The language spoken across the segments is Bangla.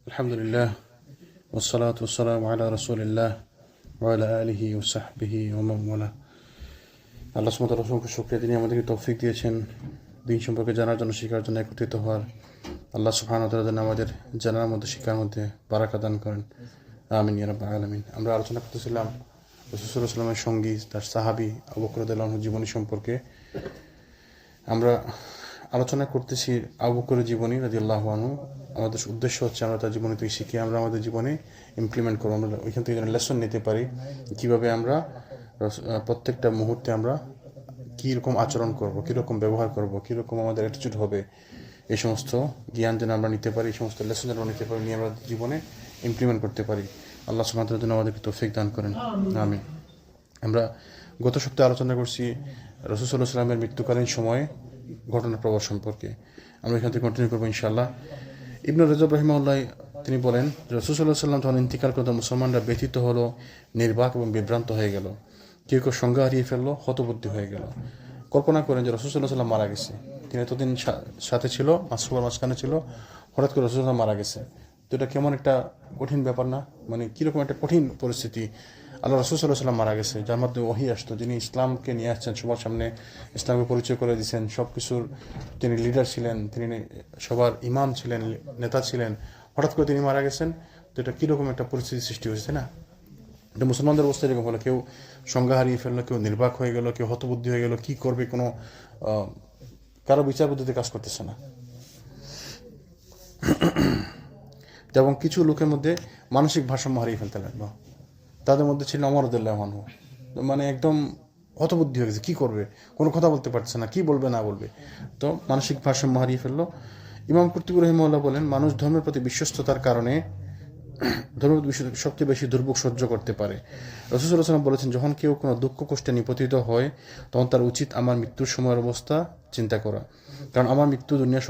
আলহামদুলিল্লাহ ওয়াসসালাতু ওয়াসসালামু আলা রাসূলিল্লাহ ওয়া আলা আলিহি ওয়া সাহবিহি ওয়া মান ওয়ালা। আল্লাহ সুবহানাহু ওয়া তাআলার অসংখ্য শুকরিয়া, তিনি আমাদেরকে তৌফিক দিয়েছেন দিন সম্পর্কে জানার জন্য, শেখার জন্য, একত্রিত হওয়ার। আল্লাহ সুবহানাহু ওয়া তাআলা যেন আমাদের জানার মধ্যে, শিক্ষার মধ্যে বারাকা দান করেন, আমিন ইয়া রাব্বাল আলামিন। আমরা আলোচনা করতেছিলাম রাসূল সাল্লাল্লাহু আলাইহি ওয়াসাল্লামের সঙ্গী, তার সাহাবী আবু বকর রাদিয়াল্লাহু আনহু জীবনী সম্পর্কে। আমরা আলোচনা করতেছি আবু বকরের জীবনী রাদিয়াল্লাহু আনহু। আমাদের উদ্দেশ্য হচ্ছে আমরা তার জীবনী থেকে শিখে আমরা আমাদের জীবনে ইমপ্লিমেন্ট করবো, আমরা ওইখান থেকে যেন লেসন নিতে পারি, কীভাবে আমরা প্রত্যেকটা মুহূর্তে আমরা কীরকম আচরণ করব, কীরকম ব্যবহার করব, কীরকম আমাদের অ্যাটিটিউড হবে, এই সমস্ত জ্ঞান যেন আমরা নিতে পারি, এই সমস্ত লেসন যেন নিতে পারি, নিয়ে আমরা জীবনে ইমপ্লিমেন্ট করতে পারি। আল্লাহ সুবহানাহু ওয়া তাআলা যেন আমাদেরকে তৌফিক দান করেন, আমিন। আমরা গত সপ্তাহে আলোচনা করছি রাসূল সাল্লাল্লাহু আলাইহি ওয়াসাল্লামের মৃত্যুকালীন সময়ে ঘটনা প্রবাহ সম্পর্কে। আমরা এখান থেকে কন্টিনিউ করবো ইনশাআল্লাহ। ইবনে রাজব রাহিমাহুল্লাহ তিনি বলেন, রাসূল সাল্লাল্লাহু আলাইহি ওয়াসাল্লাম যখন ইন্তিকাল করতেন, মুসলমানরা ব্যথিত হলো, নির্বাক এবং বিভ্রান্ত হয়ে গেল। কেউ কেউ সংজ্ঞা হারিয়ে ফেললো, হতবুদ্ধি হয়ে গেল। কল্পনা করেন যে রাসূল সাল্লাল্লাহু আলাইহি ওয়াসাল্লাম মারা গেছে, তিনি এতদিন সাথে ছিল, মাঝখানে ছিল, হঠাৎ করে রাসূল সাল্লাল্লাহু আলাইহি ওয়াসাল্লাম মারা গেছে। তো এটা কেমন একটা কঠিন ব্যাপার না? মানে কীরকম একটা কঠিন পরিস্থিতি। আল্লাহ রাসূল সাল্লাল্লাহু আলাইহি ওয়াসাল্লাম মারা গেছে, যার মাধ্যমে ওহী আসতো, যিনি ইসলামকে নিয়ে আসছেন, সবার সামনে ইসলামকে পরিচয় করে দিয়েছেন, সব কিছুর তিনি লিডার ছিলেন, তিনি সবার ইমাম ছিলেন, নেতা ছিলেন। হঠাৎ করে তিনি মারা গেছেন, তো এটা কীরকম একটা পরিস্থিতি সৃষ্টি হয়েছে, তাই না? এটা মুসলমানদের অবস্থা এরকম হলো, কেউ সংজ্ঞা হারিয়ে ফেললো, কেউ নির্বাক হয়ে গেল, কেউ হতবুদ্ধি হয়ে গেল, কী করবে, কোনো কারো বিচার বুদ্ধিতে কাজ করতেছে না। এবং কিছু লোকের মধ্যে মানসিক ভারসাম্য হারিয়ে ফেলতে লাগলো। তাদের মধ্যে ছিল ওমর রাদিয়াল্লাহু আনহু, মানে একদম হতবুদ্ধি হয়ে গেছে, কী করবে, কোনো কথা বলতে পারছে না, কী বলবে না বলবে, তো মানসিক ভারসাম্য হারিয়ে ফেললো। ইমাম কুরতুবী রাহিমাহুল্লাহ বলেন, মানুষ ধর্মের প্রতি বিশ্বস্ততার কারণে ধর্মের প্রতি সবচেয়ে বেশি দুর্ভোগ সহ্য করতে পারে। রাসূল সাল্লাল্লাহু আলাইহি ওয়াসাল্লাম বলেছেন, যখন কেউ কোনো দুঃখ কষ্টে নিপতিত হয়, তখন তার উচিত আমার মৃত্যুর সময়ের অবস্থা চিন্তা করা, কারণ আমার মৃত্যু দুনিয়ার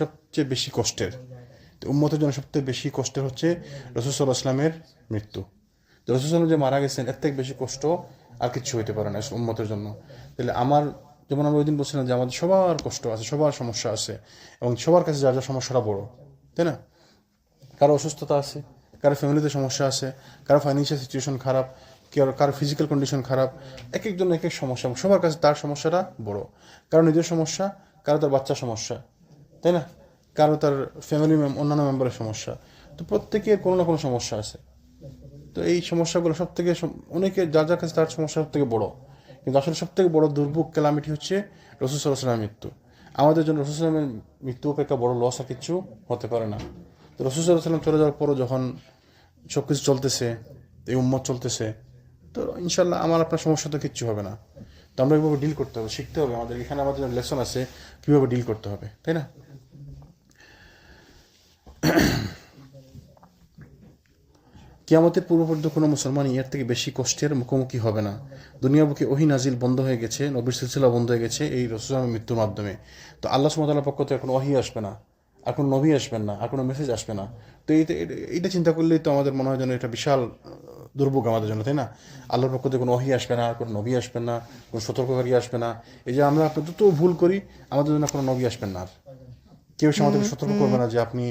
সবচেয়ে বেশি কষ্টের। তো উম্মতের জন্য সবচেয়ে বেশি কষ্টের হচ্ছে রাসূল সাল্লাল্লাহু আলাইহি ওয়াসাল্লামের মৃত্যু। তো রাসূল সাল্লাল্লাহু আলাইহি ওয়াসাল্লাম যে মারা গেছেন, এর থেকে বেশি কষ্ট আর কিছু হইতে পারে না উম্মতের জন্য। তাহলে যেমন আমরা ওই দিন বলছিলাম যে আমাদের সবার কষ্ট আছে, সবার সমস্যা আছে, এবং সবার কাছে যার যার সমস্যাটা বড়, তাই না? কারো অসুস্থতা আছে, কারো ফ্যামিলিতে সমস্যা আছে, কারো ফাইন্যান্সিয়াল সিচুয়েশন খারাপ, কারো ফিজিক্যাল কন্ডিশন খারাপ, এক একজন এক এক সমস্যা, সবার কাছে তার সমস্যাটা বড়। কারো নিজের সমস্যা, কারো তার বাচ্চার সমস্যা, তাই না? কারো তার ফ্যামিলি অন্যান্য মেম্বারের সমস্যা। তো প্রত্যেকের কোনো না কোনো সমস্যা আছে। তো এই সমস্যাগুলো সব থেকে অনেকে যার যার কাছে তার সমস্যা সব থেকে বড়, কিন্তু আসলে সব থেকে বড় দুর্ভোগ ক্যালামিটি হচ্ছে রাসূল সাল্লাল্লাহু আলাইহি ওয়াসাল্লামের মৃত্যু। আমাদের জন্য রাসূল সাল্লাল্লাহু আলাইহি ওয়াসাল্লামের মৃত্যু অপেক্ষা বড় লস আর কিছু হতে পারে না। তো রাসূল সাল্লাল্লাহু আলাইহি ওয়াসাল্লাম চলে যাওয়ার পরও যখন সব কিছু চলতেছে, এই উম্মত চলতেছে, তো ইনশাল্লাহ আমার আপনার সমস্যা তো কিচ্ছু হবে না। তো আমরা এইভাবে ডিল করতে হবে, শিখতে হবে, আমাদের এখানে আমাদের লেসন আছে কীভাবে ডিল করতে হবে, তাই না? কিয়ামতের পূর্ব পর্যন্ত কোনো মুসলমানই এর থেকে বেশি কষ্টের মুখোমুখি হবে না। দুনিয়ার বুকে ওহী নাজিল বন্ধ হয়ে গেছে, নবীর সিলসিলা বন্ধ হয়ে গেছে এই রাসূল সাল্লাল্লাহু আলাইহি ওয়াসাল্লামের মৃত্যুর মাধ্যমে। তো আল্লাহ সুবহানাহু ওয়া তাআলার পক্ষ থেকে কোনো ওহী আসবে না, আর কোনো নবী আসবেন না, আর কোনো মেসেজ আসবে না। তো এইটা চিন্তা করলেই তো আমাদের মনে হয় যেন এটা বিশাল দুর্ভোগ আমাদের জন্য, তাই না? আল্লাহর পক্ষ থেকে কোনো ওহী আসবে না, আর কোনো নবী আসবেন না, কোনো সতর্ককারী আসবে না। এই যে আমরা আপনি যত ভুল করি, আমাদের জন্য কোনো নবী আসবেন না, আর কেউ এসে আমাদেরকে সতর্ক করবে না যে আপনি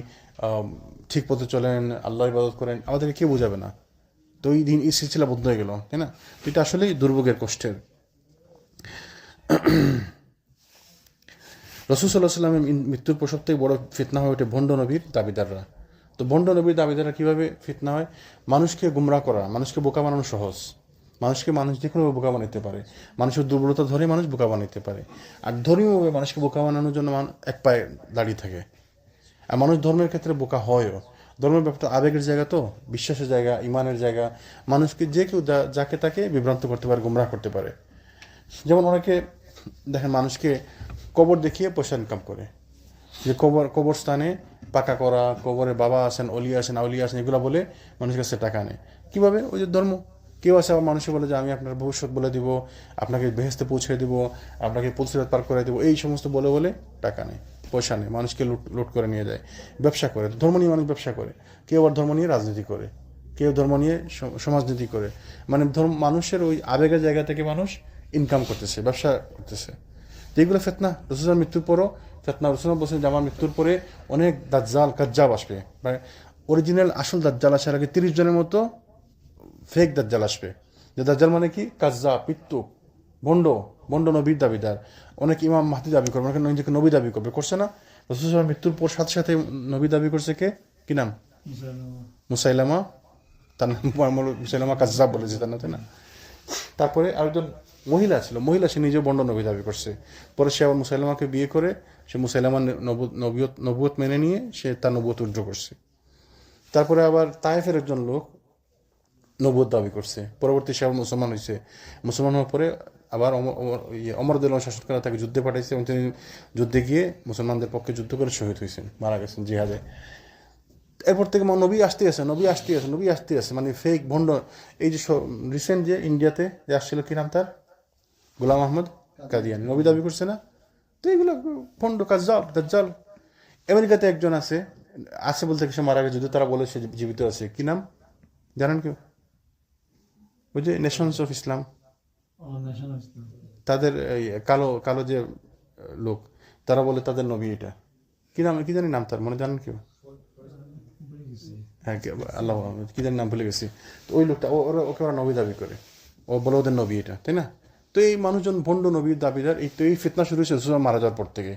ঠিক পথে চলেন, আল্লাহর ইবাদত করেন, আমাদেরকে কেউ বোঝাবে না। তো এই দিন এই সিলসিলা বন্ধ হয়ে গেল, তাই না? তো এটা আসলেই দুর্ভোগের কষ্টের। রাসূল সাল্লাল্লাহু আলাইহি ওয়াসাল্লামের মৃত্যুর পর সবথেকে বড় ফিতনা হয়ে ওঠে ভণ্ড নবীর দাবিদাররা। তো ভণ্ড নবীর দাবিদাররা কীভাবে ফিতনা হয়? মানুষকে গুমরাহ করা, মানুষকে বোকা বানানো সহজ। মানুষ যে কোনোভাবে বোকা বানাতে পারে, মানুষের দুর্বলতা ধরে মানুষ বোকা বানাতে পারে। আর ধর্মীয়ভাবে মানুষকে বোকা বানানোর জন্য এক পায়ে দাঁড়িয়ে থাকে। আর মানুষ ধর্মের ক্ষেত্রে বোকা হয়ও। ধর্মের ব্যাপারটা আবেগের জায়গা, তো বিশ্বাসের জায়গা, ইমানের জায়গা। মানুষকে যে কেউ যাকে তাকে বিভ্রান্ত করতে পারে, গুমরাহ করতে পারে। যেমন অনেকে দেখেন মানুষকে কবর দেখিয়ে পয়সা ইনকাম করে, যে কবরস্থানে পাকা করা, কবরে বাবা আছেন, অলি আছেন, আউলিয়া আছেন, এগুলো বলে মানুষের কাছে টাকা নেয়। কীভাবে? ওই যে ধর্ম। কেউ আছে আবার মানুষকে বলে যে আমি আপনার ভবিষ্যৎ বলে দিব, আপনাকে বেহেশতে পৌঁছে দিব, আপনাকে পুলসিরাত পার করে দেবো, এই সমস্ত বলে বলে টাকা নেয়, পয়সা নেয়, মানুষকে লুট করে নিয়ে যায়, ব্যবসা করে। ধর্ম নিয়ে মানুষ ব্যবসা করে, কেউ আবার ধর্ম নিয়ে রাজনীতি করে, কেউ ধর্ম নিয়ে সমাজনীতি করে। মানে মানুষের ওই আবেগের জায়গা থেকে মানুষ ইনকাম করতেছে, ব্যবসা করতেছে। তো এইগুলো ফিতনা। রাসূলের মৃত্যুর পরও ফেতনা রসুল্লাহ বলছেন যে আমার মৃত্যুর পরে অনেক দাজ্জাল কাজ্জাব আসবে, মানে অরিজিনাল আসল দাজ্জাল আসার আগে 30 জনের মতো ফেক দাজ্জাল আসবে। যে দাজ্জাল মানে কি, কাজ্জাব, পিত্তু, ভণ্ড, ভণ্ড নবীর দাবিদার। অনেক ইমাম মাহদি দাবি করবে, অনেকে নিজেকে নবী দাবি করবে, করছে না? রসুল মৃত্যুর পর সাথে সাথে নবী দাবি করছে কে, কি নাম? মুসাইলামা। তার নাম মুসাইলামা কাজ্জাব বলেছে তার না, তাই না? তারপরে আরেকজন মহিলা ছিল, মহিলা, সে নিজেও বন্ড নবী দাবি করছে। পরে সে আবার মুসাইলামাকে বিয়ে করে সে মুসাইলামার নবুয়ত মেনে নিয়ে সে তার নবুয়ত উজ্জ্ব করছে। তারপরে আবার তায়েফের একজন লোক নবুয়ত দাবি করছে, পরবর্তী সে আবার মুসলমান হয়েছে। মুসলমান হওয়ার পরে আবার অমর উদ্দৌলা শাসক তাকে যুদ্ধে পাঠাইছে এবং তিনি যুদ্ধে গিয়ে মুসলমানদের পক্ষে যুদ্ধ করে শহীদ হয়েছেন, মারা গেছেন জিহাদে। এরপর থেকে নবী আসতে আছে, নবী আসতে আছে, নবী আসতে আছে, মানে ফেক ভণ্ড। এই যে রিসেন্ট যে ইন্ডিয়াতে যে আসছিল, কি নাম তার, গোলাম আহমদ কাদিয়ানি, নবী দাবি করছে না? তো এইগুলো ভণ্ড, কাজ্জাব, দাজ্জাল। আমেরিকাতে একজন আছে, আছে বলতে সে মারা গেছে, যদি তারা বলে সে জীবিত আছে, কি নাম জানেন কেউ? ওই যে নেশনস অফ ইসলাম, তাদের এই কালো কালো যে লোক, তারা বলে তাদের নবী এটা, কি নাম, কি জানি নাম তার, মনে জানেন কেউ? হ্যাঁ, আল্লাহ কি জানি নাম ভুলে গেছি। তো ওই লোকটা ওকে ওরা নবী দাবি করে, ও বলে ওদের নবী এটা, তাই না? তো এই মানুষজন ভণ্ড নবীর দাবিদার। এই ফিতনা শুরু হয়েছে রসুল মারা যাওয়ার পর থেকে।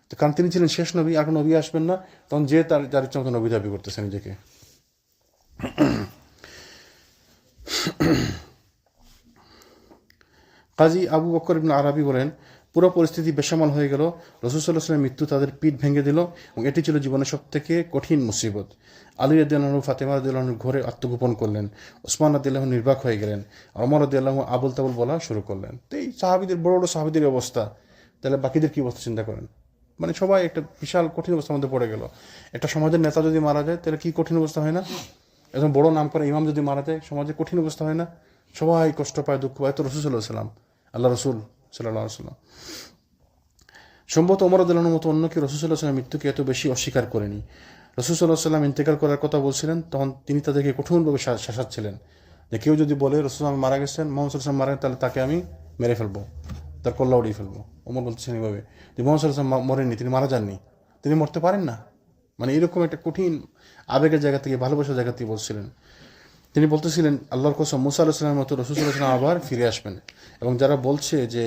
তো কারণ তিনি ছিলেন শেষ নবী, আর নবী আসবেন না, তখন যে তার যার ইচ্ছা মতো নবী দাবি করতেছে নিজেকে। কাজী আবু বকর ইবনে আরবি বলেন, পুরো পরিস্থিতি বেসামাল হয়ে গেল। রাসূল সাল্লাল্লাহু আলাইহি ওয়াসাল্লামের মৃত্যু তাদের পিঠ ভেঙে দিল এবং এটি ছিল জীবনের সবথেকে কঠিন মুসিবত। আলী রাদিয়াল্লাহু আনহু ফাতেমা রাদিয়াল্লাহু আনহুর ঘরে আত্মগোপন করলেন, ওসমান রাদিয়াল্লাহু আনহু নির্বাক হয়ে গেলেন, ওমর রাদিয়াল্লাহু আনহু আবুল তাবুল বলা শুরু করলেন। তো এই সাহাবীদের, বড় বড় সাহাবীদের অবস্থা, তাহলে বাকিদের কি অবস্থা চিন্তা করেন। মানে সবাই একটা বিশাল কঠিন অবস্থার মধ্যে পড়ে গেল। একটা সমাজের নেতা যদি মারা যায় তাহলে কি কঠিন অবস্থা হয় না? একজন বড় নাম করা ইমাম যদি মারা যায়, সমাজে কঠিন অবস্থা হয় না? সবাই কষ্ট পায়, দুঃখ পায়। তো রাসূল সাল্লাল্লাহু আলাইহি ওয়াসাল্লাম, আল্লাহ রসুল সাল্লাল্লাহু আলাইহি ওয়াসাল্লাম সম্ভবত ওমর রাদিয়াল্লাহু আনহুর মতো অন্য কেউ রাসূল সাল্লাল্লাহু আলাইহি ওয়াসাল্লামের মৃত্যুকে এত বেশি অস্বীকার করেনি। রাসূল সাল্লাল্লাহু আলাইহি ওয়াসাল্লাম ইন্তেকাল করার কথা বলছিলেন, তখন তিনি তাদেরকে কঠোরভাবে শাসাচ্ছিলেন যে কেউ যদি বলে রাসূল সাল্লাল্লাহু আলাইহি ওয়াসাল্লাম মারা গেছেন, মুহাম্মদ সাল্লাল্লাহু আলাইহি ওয়াসাল্লাম মারা গেছেন, তাহলে তাকে আমি মেরে ফেলবো, তার কল্লা উড়িয়ে ফেলবো। ওমর বলতেছেন এইভাবে যে মুহাম্মদ সাল্লাল্লাহু আলাইহি ওয়াসাল্লাম মরেননি, তিনি মারা যাননি, তিনি মরতে পারেন না। মানে এরকম একটা কঠিন আবেগের জায়গা থেকে, ভালোবাসার জায়গা থেকে বলছিলেন। তিনি বলতেছিলেন, আল্লাহর কসম, মুসা আলাইহিস সালামের মতো রাসূল সাল্লাল্লাহু আলাইহি ওয়াসাল্লাম আবার ফিরে আসবেন, এবং যারা বলছে যে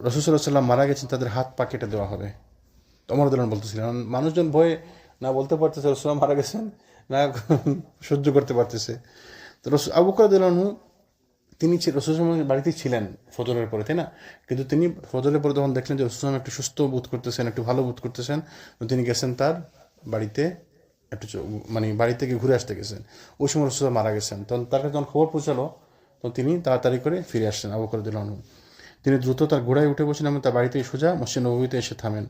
রাসূল সাল্লাল্লাহু আলাইহি ওয়াসাল্লাম মারা গেছেন, তাদের হাত পা কেটে দেওয়া হবে। ওমর রাদিয়াল্লাহু আনহু বলতেছিলেন, মানুষজন ভয়ে না বলতে পারতেছে রাসূল মারা গেছেন, না সহ্য করতে পারতেছে। তো আবু বকর রাদিয়াল্লাহু আনহু, তিনি রাসূল সাল্লাল্লাহু আলাইহি ওয়াসাল্লামের বাড়িতেই ছিলেন ফজরের পরে, তাই না? কিন্তু তিনি ফজরের পরে যখন দেখলেন যে রাসূল সাল্লাল্লাহু আলাইহি ওয়াসাল্লাম একটু সুস্থ বোধ করতেছেন, একটু ভালো বোধ করতেছেন, তো তিনি গেছেন তার বাড়িতে, একটু মানে বাড়ি থেকে ঘুরে আসতে গেছেন। ওই সময় রাসূল মারা গেছেন। তখন তার কাছে যখন খবর পৌঁছালো, তখন তিনি তাড়াতাড়ি করে ফিরে আসছেন। আবু বকর রাদিয়াল্লাহু আনহু, তিনি দ্রুত তার ঘোড়ায় উঠে বসেন এবং তার বাড়িতে সোজা মসজিদ নববীতে এসে থামেন।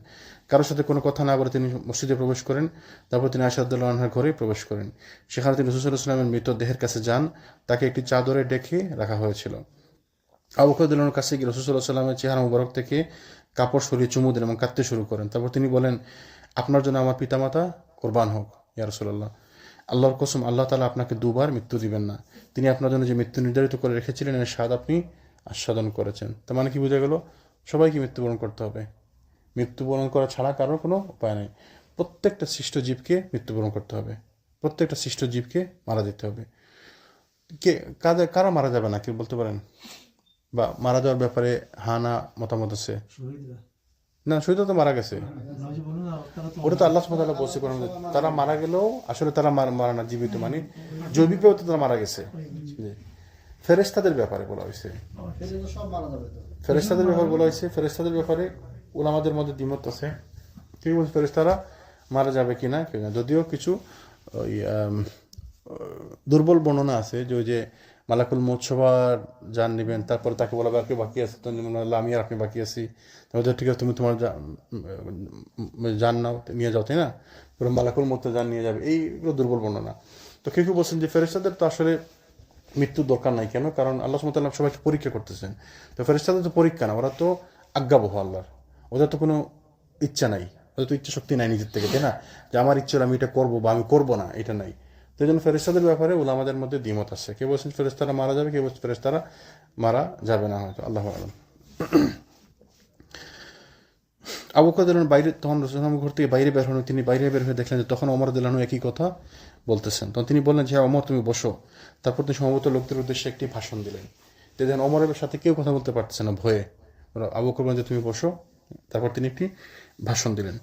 কারোর সাথে কোনো কথা না বলে তিনি মসজিদে প্রবেশ করেন। তারপর তিনি আয়েশা রাদিয়াল্লাহু আনহার ঘরে প্রবেশ করেন। সেখানে তিনি রাসূল সাল্লাল্লাহু আলাইহি ওয়াসাল্লামের মৃতদেহের কাছে যান। তাকে একটি চাদরে ডেকে রাখা হয়েছিল। আবু বকর রাদিয়াল্লাহু আনহুর কাছে গিয়ে রাসূল সাল্লাল্লাহু আলাইহি ওয়াসাল্লামের চেহারা মুবারক থেকে কাপড় সরিয়ে চুমু দেন এবং কাঁদতে শুরু করেন। তারপর তিনি বলেন, আপনার জন্য আমার পিতামাতা কোরবান হোক ইয়া রাসূলুল্লাহ। আল্লাহর কসম, আল্লাহ তাআলা আপনাকে দুবার মৃত্যু দিবেন না। তিনি আপনার জন্য যে মৃত্যু নির্ধারিত করে রেখেছিলেন, এর স্বাদ আপনি আস্বাদন করেছেন। তার মানে কি বোঝা গেল? সবাইকে মৃত্যুবরণ করতে হবে। মৃত্যুবরণ করা ছাড়া কারোর কোনো উপায় নেই। প্রত্যেকটা সৃষ্ট জীবকে মৃত্যুবরণ করতে হবে, প্রত্যেকটা সৃষ্ট জীবকে মারা যেতে হবে। কারা মারা যাবে না কেউ বলতে পারেন? বা মারা যাওয়ার ব্যাপারে হানা মতামত আছে? না, শহীদ তো মারা গেছে, ওটা তো আল্লাহ সুবহানাহু ওয়া তাআলা বলছে কোরআনে, তারা মারা গেলেও আসলে তারা মারা না, জীবিত, মানে জৈবিকভাবে তারা মারা গেছে। ফেরেশতাদের ব্যাপারে বলা হয়েছে, ফেরেশতাদের ব্যাপারে বলা হয়েছে। ফেরেশতাদের ব্যাপারে উলামাদের মধ্যে দ্বিমত আছে, কেউ বলছে ফেরেশতারা মারা যাবে কিনা, কেউ না। যদিও কিছু দুর্বল বর্ণনা আছে যে ওই যে মালাকুল মউত সবার জান নেবেন, তারপরে তাকে বলা আর কেউ বাকি আছে, আমি আর আপনি বাকি আছি, তাহলে ঠিক আছে তুমি তোমার জান নাও, নিয়ে যাও, তাই না? পুরো মালাকুল মউত জান নিয়ে যাবে, এইগুলো দুর্বল বর্ণনা। তো কেউ কেউ বলছেন যে ফেরেশতাদের তো আসলে মৃত্যুর দরকার নাই, কেন? কারণ আল্লাহ সুবহানাহু ওয়া তাআলা সবাইকে পরীক্ষা করতেছেন। তো ফেরেশতাদের তো পরীক্ষা না, ওরা তো আজ্ঞাবহ আল্লাহর, ওদের তো কোনো ইচ্ছা নাই, ওদের তো ইচ্ছা শক্তি নাই নিজের থেকে, তাই না? যে আমার ইচ্ছা আমি এটা করবো বা আমি করবো না, এটা নাই। তো এই জন্য ফেরেশতাদের ব্যাপারে উলামাদের মধ্যে দ্বিমত আছে। কেউ বলছেন ফেরেশতারা মারা যাবে, কেউ বলছেন ফেরেশতারা মারা যাবে না, হয়তো, আল্লাহু আ'লাম। আবু বকর রাদিয়াল্লাহু আনহু বাইরে, তখন রাসূলুল্লাহ ঘর থেকে বাইরে বের হন, তিনি বাইরে বের হয়ে দেখলেন যে তখন ওমর রাদিয়াল্লাহু আনহু একই কথা বলতেছেন। তখন তিনি বললেন যে হ্যাঁ ওমর তুমি বসো। তারপর তিনি সম্ভবত লোকদের উদ্দেশ্যে একটি ভাষণ দিলেন। দেখেন ওমরের সাথে কেউ কথা বলতে পারতেছে না ভয়ে। আবু বকর বললেন যে তুমি বসো। তারপর তিনি একটি ভাষণ দিলেন।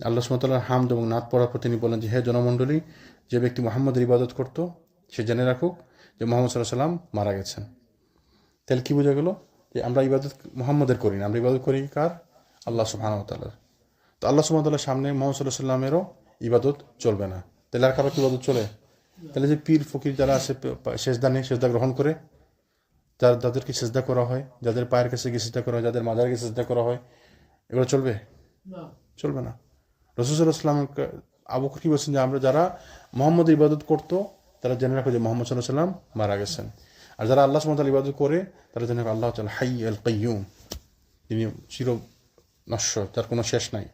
আল্লাহ সুবহানাহু ওয়া তাআলার হামদ এবং নাত পড়ার পর তিনি বললেন যে হে জনমণ্ডলী, যে ব্যক্তি মুহাম্মদের ইবাদত করত সে জেনে রাখুক যে মুহাম্মদ সাল্লাল্লাহু আলাইহি ওয়াসাল্লাম মারা গেছেন। তাহলে কি বোঝা গেল? যে আমরা ইবাদত মুহাম্মদের করি না, আমরা ইবাদত করি কার? আল্লাহ সুবহানাহু ওয়া তাআলার। তো আল্লাহ সুবহানাহু ওয়া তাআলার সামনে মুহাম্মদ সাল্লাল্লাহু আলাইহি ওয়াসাল্লামেরও ইবাদত চলবে না। তাহলে আর কারো ইবাদত চলে? তাহলে যে পীর ফকির যারা আছে সেজদা নেই, সেজদা গ্রহণ করে, যাদেরকে সেজদা করা হয়, যাদের পায়ের কাছে গিয়ে সেজদা করা হয়, যাদের মাজারে গিয়ে সেজদা করা হয়, এগুলো চলবে? চলবে না। রাসূল সাল্লাল্লাহু আলাইহি ওয়াসাল্লাম আবু বকর কি বলছেন যে আমরা যারা মুহাম্মদের ইবাদত করতো তারা জেনে রাখো যে মুহাম্মদ সাল্লাল্লাহু আলাইহি ওয়াসাল্লাম মারা গেছেন। আর যারা আল্লাহ সুবহানাহু ওয়া তাআলার ইবাদত করে তারা জেনে রাখো আল্লাহ তাআলা হাই আল কাইয়ুম, তিনি চির নশ্বর, তার কোনো শেষ নাই,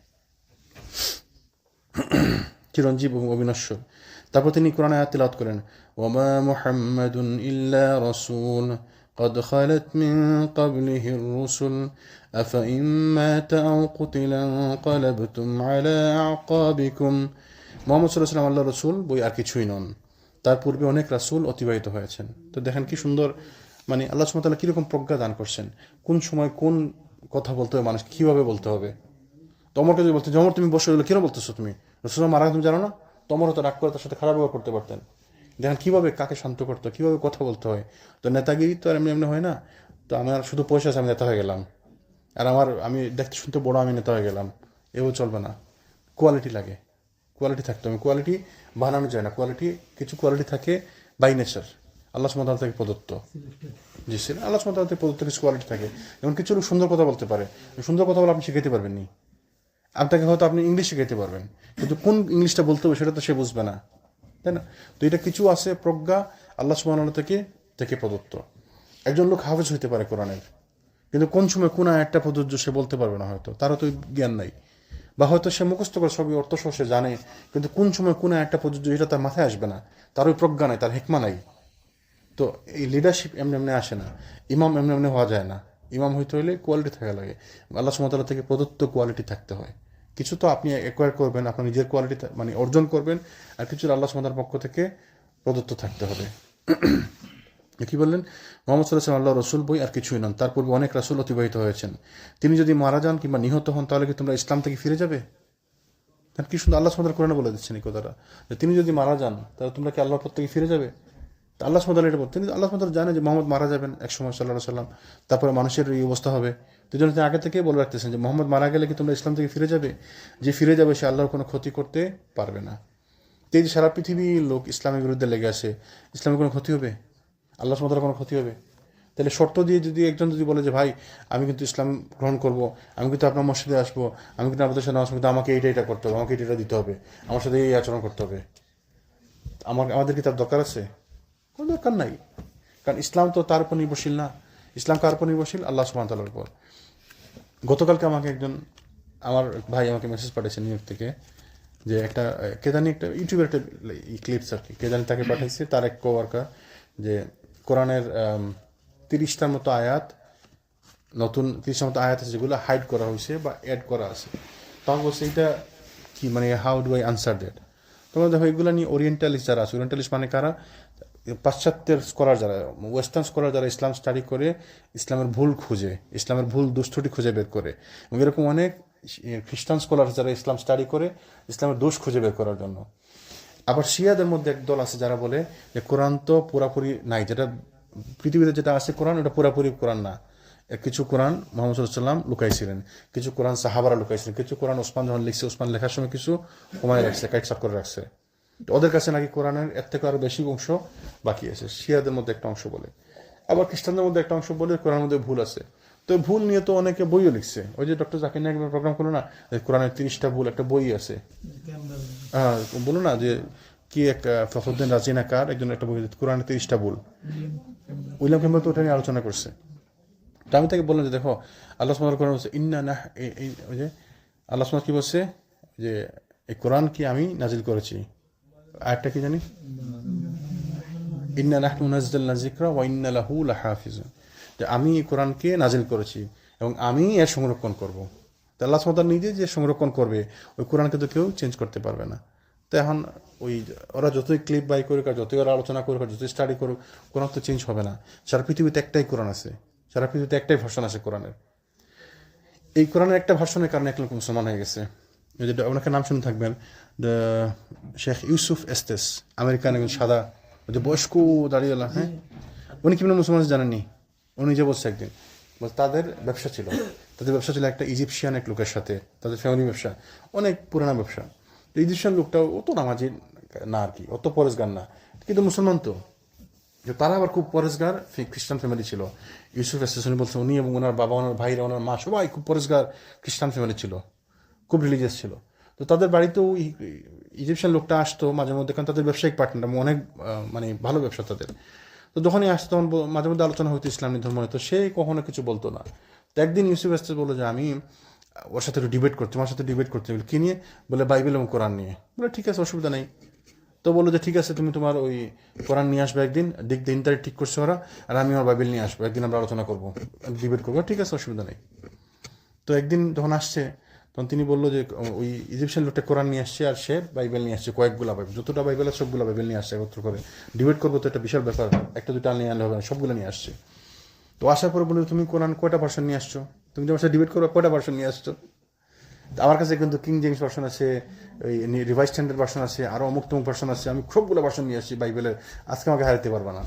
চিরঞ্জীব এবং অবিনশ্বর। তারপর তিনি কোরআন আয়াত তিলাওয়াত করেন, ওয়ামা মুহাম্মাদুন ইল্লা রাসূল قد خلت من قبله الرسل أفإن مات أو قتل انقلبتم على أعقابكم। মুহাম্মদ সাল্লাল্লাহু আলাইহি ওয়াসাল্লাম আল্লাহর রাসূল, বই আর কিছুই নন। তার পূর্বে অনেক রাসূল অতিবাহিত হয়েছেন। তো দেখেন কি সুন্দর, মানে আল্লাহ সুবহানাহু ওয়া তাআলা কীরকম প্রজ্ঞা দান করছেন, কোন সময় কোন কথা বলতে হবে, মানুষ কীভাবে বলতে হবে। তোমারকে যদি বলতে জমর তুমি বসে, কেন বলতেছো তুমি? রাসূলুল্লাহ মারা তুমি জানো না? তোমার হয়তো রাগ করে তার সাথে খারাপ ব্যবহার করতে পারতেন। দেখেন কীভাবে কাকে শান্ত করতে হয়, কীভাবে কথা বলতে হয়। তো নেতাগিরি তো আর এমনি এমনি হয় না। তো আমার শুধু পয়সা আছে আমি নেতা হয়ে গেলাম, আর আমি দেখতে শুনতে বড় আমি নেতা হয়ে গেলাম, এও চলবে না। কোয়ালিটি লাগে, কোয়ালিটি থাকতে হবে। কোয়ালিটি বানানো যায় না, কিছু কোয়ালিটি থাকে বাই নেচার, আল্লাহ সুবহানাহু ওয়া তাআলা থেকে প্রদত্ত। জি স্যার, আল্লাহ সুবহানাহু ওয়া তাআলা থেকে প্রদত্ত কিছু কোয়ালিটি থাকে। যেমন কিছু লোক সুন্দর কথা বলতে পারে, সুন্দর কথা বলে আপনি শিখাইতে পারবেন নি। আপনাকে হয়তো আপনি ইংলিশ শিখাইতে পারবেন, কিন্তু কোন ইংলিশটা বলতে হবে সেটা তো সে বুঝবে না, তাই না? তো এটা কিছু আছে প্রজ্ঞা আল্লাহ সুবহানাহু ওয়া তাআলা থেকে প্রদত্ত। একজন লোক হাফেজ হইতে পারে কোরআনের, কিন্তু কোন সময় কোন একটা প্রযোজ্য সে বলতে পারবে না, হয়তো তারও তো জ্ঞান নাই। বা হয়তো সে মুখস্থ করে সবই অর্থ সহ সে জানে, কিন্তু কোন সময় কোন একটা প্রযোজ্য এটা তার মাথায় আসবে না, তার ওই প্রজ্ঞা নাই, তার হেকমা নাই। তো এই লিডারশিপ এমনি এমনি আসে না, ইমাম এমনি এমনি হওয়া যায় না। ইমাম হইতে হলে কোয়ালিটি থাকা লাগে, আল্লাহ সুবহানাহু ওয়া তাআলা থেকে প্রদত্ত কোয়ালিটি থাকতে হয়। কিছু তো আপনি অ্যাকোয়ার করবেন, আপনার নিজের কোয়ালিটি মানে অর্জন করবেন, আর কিছু আল্লাহ সুবহানাহু ওয়া তাআলার পক্ষ থেকে প্রদত্ত থাকতে হবে। কি বললেন? মুহাম্মদ সাল্লাল্লাহু আলাইহি ওয়াসাল্লাম আল্লাহর রাসূল, বই আর কিছুই নন। তার পূর্বে অনেক রাসূল অতিবাহিত হয়েছেন। তিনি যদি মারা যান কিংবা নিহত হন, তাহলে কি তোমরা ইসলাম থেকে ফিরে যাবে? তার কি সুন্দর আল্লাহ সুবহানাহু ওয়া তাআলা কোরআনে বলে দিচ্ছেন এই কথাটা, যে তিনি যদি মারা যান তাহলে তোমরা কি আল্লাহর পথ থেকে ফিরে যাবে? আল্লাহ সুবহানাহু ওয়া তাআলা এটা বলতেন, আল্লাহ সুবহানাহু ওয়া তাআলা জানে যে মুহাম্মদ মারা যাবেন একসময় সাল্লাল্লাহু আলাইহি ওয়াসাল্লাম, তারপরে মানুষের এই অবস্থা হবে। তো জন্য তিনি আগে থেকেই বলে রাখতেছেন যে মুহাম্মদ মারা গেলে কি তোমরা ইসলাম থেকে ফিরে যাবে? যে ফিরে যাবে সে আল্লাহর কোনো ক্ষতি করতে পারবে না। তো এই যে সারা পৃথিবীর লোক ইসলামের বিরুদ্ধে লেগে আসে, ইসলামের কোনো ক্ষতি হবে? আল্লাহ সুবহানাহু ওয়া তাআলার কোনো ক্ষতি হবে? তাহলে শর্ত দিয়ে যদি একজন যদি বলে যে ভাই আমি কিন্তু ইসলাম গ্রহণ করব, আমি কিন্তু আপনার মসজিদে আসবো, আমি কিন্তু আপনাদের সাথে নামাজ, কিন্তু আমাকে এটা করতে হবে, আমাকে এটা দিতে হবে, আমার সাথে এই আচরণ করতে হবে, আমাদের কি তার দরকার আছে? কোনো দরকার নাই। কারণ ইসলাম তো তার উপর নির্ভরশীল না। ইসলাম কার উপর নির্ভরশীল? আল্লাহ সুবহানাহু ওয়া তাআলার উপর। গতকালকে আমাকে একজন আমার ভাই আমাকে মেসেজ পাঠিয়েছে নিউ ইয়র্ক থেকে, যে একটা কে জানি একটা ইউটিউবের একটা ক্লিপস আর কি, কে জানি তাকে পাঠিয়েছে তার এক কোয়ার্কার, যে কোরআনের 30টার মতো আয়াত, নতুন 30টার মতো আয়াত আছে যেগুলো হাইড করা হয়েছে বা অ্যাড করা আছে। তখন বলছে এটা কি, মানে how do I answer that? তোমরা দেখো এগুলো নিয়ে ওরিয়েন্টালিস্ট যারা আছে, ওরিয়েন্টালিস্ট মানে কারা? পাশ্চাত্যের স্কলার যারা, ওয়েস্টার্ন স্কলার যারা ইসলাম স্টাডি করে ইসলামের ভুল খুঁজে, ইসলামের ভুল দুষ্টটি খুঁজে বের করে, এবং এরকম অনেক খ্রিস্টান স্কলার যারা ইসলাম স্টাডি করে ইসলামের দোষ খুঁজে বের করার জন্য। আবার শিয়াদের মধ্যে একদল আছে যারা বলে যে কোরআন তো পুরাপুরি নাই, যেটা পৃথিবীতে যেটা আছে কোরআন ওটা পুরাপুরি কোরআন না। কিছু কোরআন মুহাম্মদ সাল্লাল্লাহু আলাইহি ওয়াসাল্লাম লুকাইছিলেন, কিছু কোরআন সাহাবারা লুকাইছিলেন, কিছু কোরআন ওসমান যখন লিখছে, ওসমান লেখার সময় কিছু কমায় রাখছে, কাইটসাপ করে রাখছে। ওদের কাছে নাকি কোরআনের এর থেকে আরো বেশি অংশ বাকি আছে। শিয়াদের মধ্যে একটা অংশ বলে, আবার খ্রিস্টানদের মধ্যে একটা অংশ বলে কোরআনের মধ্যে ভুল আছে। তো ভুল নিয়ে তো অনেকে বইও লিখছে। ওই যে ডক্টর জাকির নায়েক প্রোগ্রাম করলো না, কোরআনের 30টা ভুল, একটা বই আছে। হ্যাঁ, বলো না যে কি এক ফখরুদ্দিন রাজিনাকার একজন একটা বই, কোরআনের 30টা ভুল, উইলিয়াম ক্যাম্বেল তো ওটা নিয়ে আলোচনা করছে। তো আমি তাকে বললাম যে দেখো আল্লাহ সুবহানাহু ওয়া তাআলা বলছে ইন্না না, ওই যে আল্লাহ সুবহানাহু কি বলছে, যে এই কোরআন কি আমি নাজিল করেছি, আয়াতটা কি জানি, ইন্না নাহনু নাযালনা যিকরা ওয়া ইন্না লাহু লাহাফিজুন, যে আমি এই কোরআনকে নাজিল করেছি এবং আমি এর সংরক্ষণ করব। তো আল্লাহ সুবহানাহু ওয়া তাআলা নিজে যে সংরক্ষণ করবে ওই কোরআনকে তো কেউ চেঞ্জ করতে পারবে না। তো এখন ওই ওরা যতই ক্লিপ বাই করুক আর যতই ওরা আলোচনা করুক আর যতই স্টাডি করুক, কোরআন তো চেঞ্জ হবে না। সারা পৃথিবীতে একটাই কোরআন আছে, সারা পৃথিবীতে একটাই ভার্সন আছে কোরআনের। এই কোরআনের একটা ভার্সনের কারণে এক লোক মুসলমান হয়ে গেছে। ওই যে ওনাকে নাম শুনে থাকবেন, দ্য শেখ ইউসুফ এস্তেস, আমেরিকান একজন সাদা, ওই যে বয়স্ক দাঁড়িয়েলা, হ্যাঁ, উনি কিভাবে মুসলমান জানেননি? উনি যে বলছে একদিন, তাদের ব্যবসা ছিল, একটা ইজিপশিয়ান এক লোকের সাথে, তাদের ফ্যামিলি ব্যবসা, অনেক পুরানা ব্যবসা। তো ইজিপশিয়ান লোকটাও অত নামাজি না আর কি, অত পরেশগার না, কিন্তু মুসলমান তো। তারা আবার খুব পরেশগার খ্রিস্টান ফ্যামিলি ছিল। ইউসুফ এসেসনি বলছে উনি এবং ওনার বাবা, ওনার ভাইরা, ওনার মা সবাই খুব পরেশগার খ্রিস্টান ফ্যামিলি ছিল, খুব রিলিজিয়াস ছিল। তো তাদের বাড়িতেও ইজিপশিয়ান লোকটা আসতো মাঝে মধ্যে, কারণ তাদের ব্যবসায়িক পার্টনার অনেক মানে ভালো ব্যবসা তাদের। তো যখনই আসতো তখন মাঝে মধ্যে আলোচনা হইতো ইসলামী ধর্ম নিয়ে, তো সে কখনো কিছু বলতো না। তো একদিন ইউসুফ এসেস বললো যে আমি ওর সাথে একটু ডিবেট করছি, আমার সাথে ডিবেট করতে, কি নিয়ে? বলে বাইবেল এবং কোরআন নিয়ে। বলে ঠিক আছে, অসুবিধা নেই। তো বললো যে ঠিক আছে, তুমি তোমার ওই কোরআন নিয়ে আসবে একদিন, দিন তারিখ ঠিক করছে ওরা, আর আমি আমার বাইবেল নিয়ে আসবো, একদিন আমরা আলোচনা করবো, ডিবেট করবো। ঠিক আছে, অসুবিধা নেই। তো একদিন যখন আসছে তখন তিনি বললো যে ওই ইজিপশিয়ান লোকটা কোরআন নিয়ে আসছে আর সে বাইবেল নিয়ে আসছে, কয়েকগুলো বাইবেল, যতটা বাইবেল আছে সবগুলো বাইবেল নিয়ে আসছে একত্র করে। ডিবেট করবো তো একটা বিশাল ব্যাপার, একটা দুটো নিয়ে আনলে হবে না, সবগুলো নিয়ে আসছে। তো আসার পরে বললো তুমি কোরআন কয়টা ভার্সন নিয়ে আসছো? তুমি তোমার সাথে ডিবেট করবো, কয়টা ভার্সন নিয়ে আসছো? আমার কাছে কিন্তু কিং জেমস ভার্সন আছে, ওই রিভাইজ স্ট্যান্ডার্ড ভার্সন আছে, আরও অমুক তমুক ভার্সন আছে, আমি সবগুলো ভার্সন নিয়ে আসছি বাইবেলের, আজকে আমাকে হারাতে পারবা না।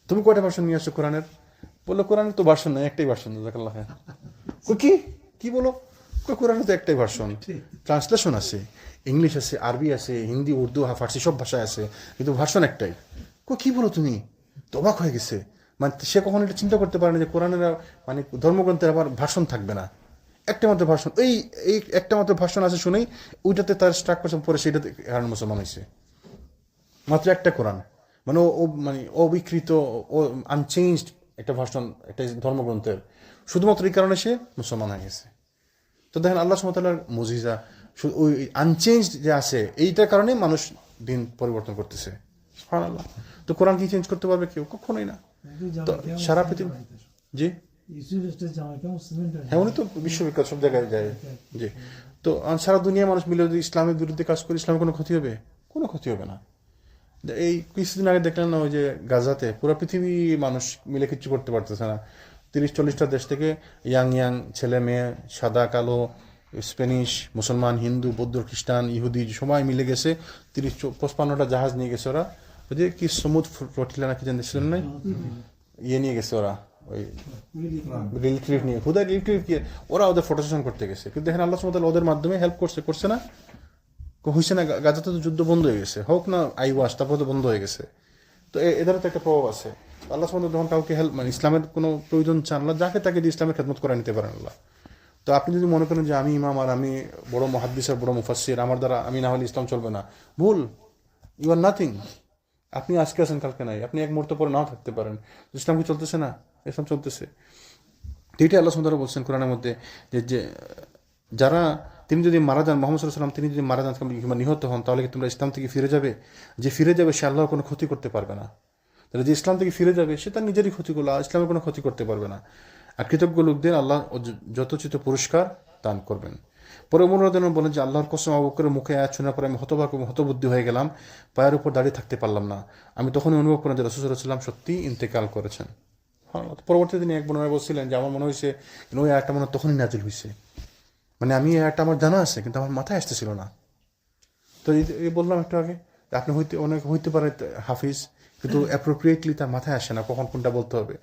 তুমি কয়টা ভার্সন নিয়ে আসছো কোরআনের? বললো কোরআনের তো ভার্সন নেই, একটাই ভার্সন। জাকাল্লাহ, কি কি বলো? কোরআনে তো একটাই ভার্সন, ট্রান্সলেশন আছে, ইংলিশ আছে, আরবি আছে, হিন্দি, উর্দু, ফার্সি সব ভাষায় আছে, কিন্তু ভার্সন একটাই। কি বলো তুমি? তো অবাক হয়ে গেছে। মানে সে কখনো এটা চিন্তা করতে পারে না যে কোরআনের মানে ধর্মগ্রন্থের আবার ভার্সন থাকবে না, একটা মাত্র ভার্সন। এই এই একটা মাত্র ভার্সন আছে শুনেই ওইটাতে তার স্ট্রাক করছে, পরে সেটাতে হারানো মুসলমান হয়েছে। মাত্র একটা কোরআন, মানে ও মানে অবিকৃত, ও আনচেঞ্জড একটা ভার্সন একটা ধর্মগ্রন্থের, শুধুমাত্র এই কারণে সে মুসলমান হয়ে গেছে। তো দেখেন আল্লাহ সুবহানাহু ওয়া তাআলার মুজিজা, ওই আনচেঞ্জড যে আছে এইটার কারণে মানুষ দিন পরিবর্তন করতেছে। সুবহানাল্লাহ। তো কোরআন কি চেঞ্জ করতে পারবে কেউ? কখনোই না। তো সারা পৃথিবী, জি হ্যাঁ, উনি তো বিশ্ববিখ্যাত, সব জায়গায় যায়। জি। তো সারা দুনিয়ার মানুষ মিলে যদি ইসলামের বিরুদ্ধে কাজ করে, ইসলামের কোনো ক্ষতি হবে? কোনো ক্ষতি হবে না। এই কিছুদিন আগে দেখলেন না, ওই যে গাজাতে পুরো পৃথিবী মানুষ মিলে কিচ্ছু করতে পারতেছে না। 30-40টা দেশ থেকে ইয়াং ছেলে মেয়ে, সাদা কালো, স্প্যানিশ, মুসলমান, হিন্দু, বৌদ্ধ, খ্রিস্টান, ইহুদি সবাই মিলে গেছে। 30-55টা জাহাজ নিয়ে গেছে ওরা, ওই যে কি সমুদ ফ্লোটিলা নাকি জানতেছিলেন না, নিয়ে গেছে ওরা, ওই রিলেটিভ নিয়ে, খুদাই রিলেটিভ গিয়ে ওরা ওদের ফটো সেশন করতে গেছে। কিন্তু দেখেন আল্লাহ সুবহানাহু ওয়া তাআলা ওদের মাধ্যমে হেল্প করছে না? হয়েছে না? গাজাতে তো যুদ্ধ বন্ধ হয়ে গেছে, হোক না আইওয়াস, তারপর তো বন্ধ হয়ে গেছে। তো এদেরও তো একটা প্রভাব আছে। আল্লাহ সুবহানাহু যখন কাউকে হেল্প, মানে ইসলামের কোনো প্রয়োজন চান, আল্লাহ যাকে তাকে দিয়ে ইসলামের খেদমত করে নিতে পারেন আল্লাহ। তো আপনি যদি মনে করেন যে আমি ইমাম আর আমি বড় মুহাদ্দিস আর বড় মুফাসসির, আমার দ্বারা আমি না হলে ইসলাম চলবে না, ভুল। You are nothing. আপনি আজকে আছেন, কালকে নাই, আপনি এক মুহূর্ত পরে নাও থাকতে পারেন। ইসলাম কি চলতেছে না? ইসলাম চলতেছে। তো এটাই আল্লাহ সুবহানাহু বলছেন কোরআনের মধ্যে যে যারা, তিনি যদি মারা যান, মুহাম্মদ সাল্লাল্লাহু আলাইহি ওয়াসাল্লাম তিনি যদি মারা যান কিংবা নিহত হন, তাহলে কি তোমরা ইসলাম থেকে ফিরে যাবে? যে ফিরে যাবে সে আল্লাহর কোনো ক্ষতি করতে পারবে না। তাহলে যে ইসলাম থেকে ফিরে যাবে সে তার নিজেরই ক্ষতি করলো, ইসলামের কোনো ক্ষতি করতে পারবে না। আর কৃতজ্ঞ লোকদের আল্লাহ যথোচিত পুরস্কার দান করবেন। পরে ওমর রাদিয়াল্লাহু আনহু বলেন যে আল্লাহর কসম, আবু বকরের মুখে আয়াত শোনার পরে আমি হতবাক এবং হতবুদ্ধি হয়ে গেলাম, পায়ের উপর দাঁড়িয়ে থাকতে পারলাম না। আমি তখনই অনুভব করেন যে রাসূল সাল্লাল্লাহু আলাইহি ওয়াসাল্লাম সত্যি ইন্তেকাল করেছেন। পরবর্তী দিনে এক বর্ণনায় বলছিলেন যে আমার মনে হয়েছে ওই আয়াতটা মনে তখনই নাজিল হয়েছে, মানে আমি এই আয়াতটা আমার জানা আছে কিন্তু আমার মাথায় আসতেছিল না। তো এই বললাম একটু আগে, আপনি অনেক হইতে পারে হাফিজ, কিন্তু অ্যাপ্রোপ্রিয়েটলি তার মাথায় আসে না কখন কোনটা বলতে হবে।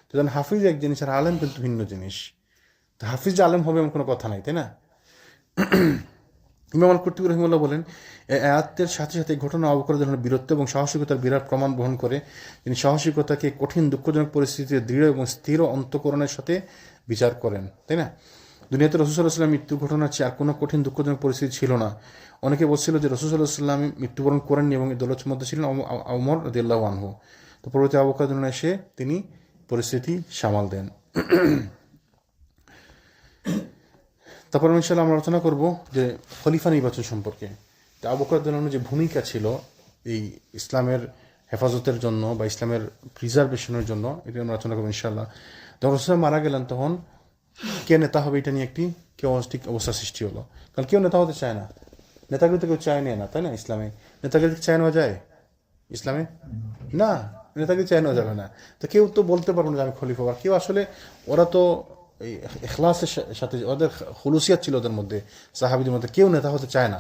তো যেন হাফিজ এক জিনিস আর আলেম কিন্তু ভিন্ন জিনিস। তো হাফিজ যে আলেম হবে এমন কোনো কথা নাই, তাই না? ইমাম আল কুরতুবী রাহিমাহুল্লাহ বলেন, এই আয়াতের সাথে সাথে ঘটনা আবু বকরের জন্য বীরত্ব এবং সাহসিকতার বিরাট প্রমাণ বহন করে। তিনি সাহসিকতাকে কঠিন দুঃখজনক পরিস্থিতিতে দৃঢ় এবং স্থির অন্তঃকরণের সাথে বিচার করেন, তাই না? দুনিয়াতে রাসূল সাল্লাল্লাহু আলাইহি ওয়াসাল্লাম মৃত্যু ঘটনার চেয়ে আর কোনো কঠিন দুঃখজনক পরিস্থিতি ছিল না। অনেকে বলছিল যে রাসূল সাল্লাল্লাহু আলাইহি ওয়াসাল্লাম মৃত্যুবরণ করেননি এবং এই দলের মধ্যে ছিলেন ওমর রাদিয়াল্লাহু আনহু। তো পরবর্তী আবু বকর জন্য এসে তিনি পরিস্থিতি সামাল দেন। তারপর ইনশাআল্লাহ আমরা আলোচনা করব যে খলিফা নির্বাচন সম্পর্কে। তো আবু বকর রাদিয়াল্লাহু আনহু যে ভূমিকা ছিল এই ইসলামের হেফাজতের জন্য বা ইসলামের প্রিজার্ভেশনের জন্য, এটা আমরা আলোচনা করবো ইনশাআল্লাহ। যখন রাসূল মারা গেলেন তখন কে নেতা হবে এটা নিয়ে একটি ঠিক অবস্থা সৃষ্টি হলো। কারণ কেউ নেতা হতে চায় না, নেতাগিরি তো কেউ চায় না, তাই না? ইসলামে নেতাগিরি চায় নেওয়া যায়? ইসলামে না, নেতাগিরি চায় নেওয়া যাবে না। তো কেউ তো বলতে পারবো না যে আমি খলিফা, আর কেউ আসলে ওরা তো এই এখলাসের সাথে ওদের খুলুসিয়াত ছিল ওদের মধ্যে, সাহাবীদের মধ্যে। কেউ নেতা হতে চায় না,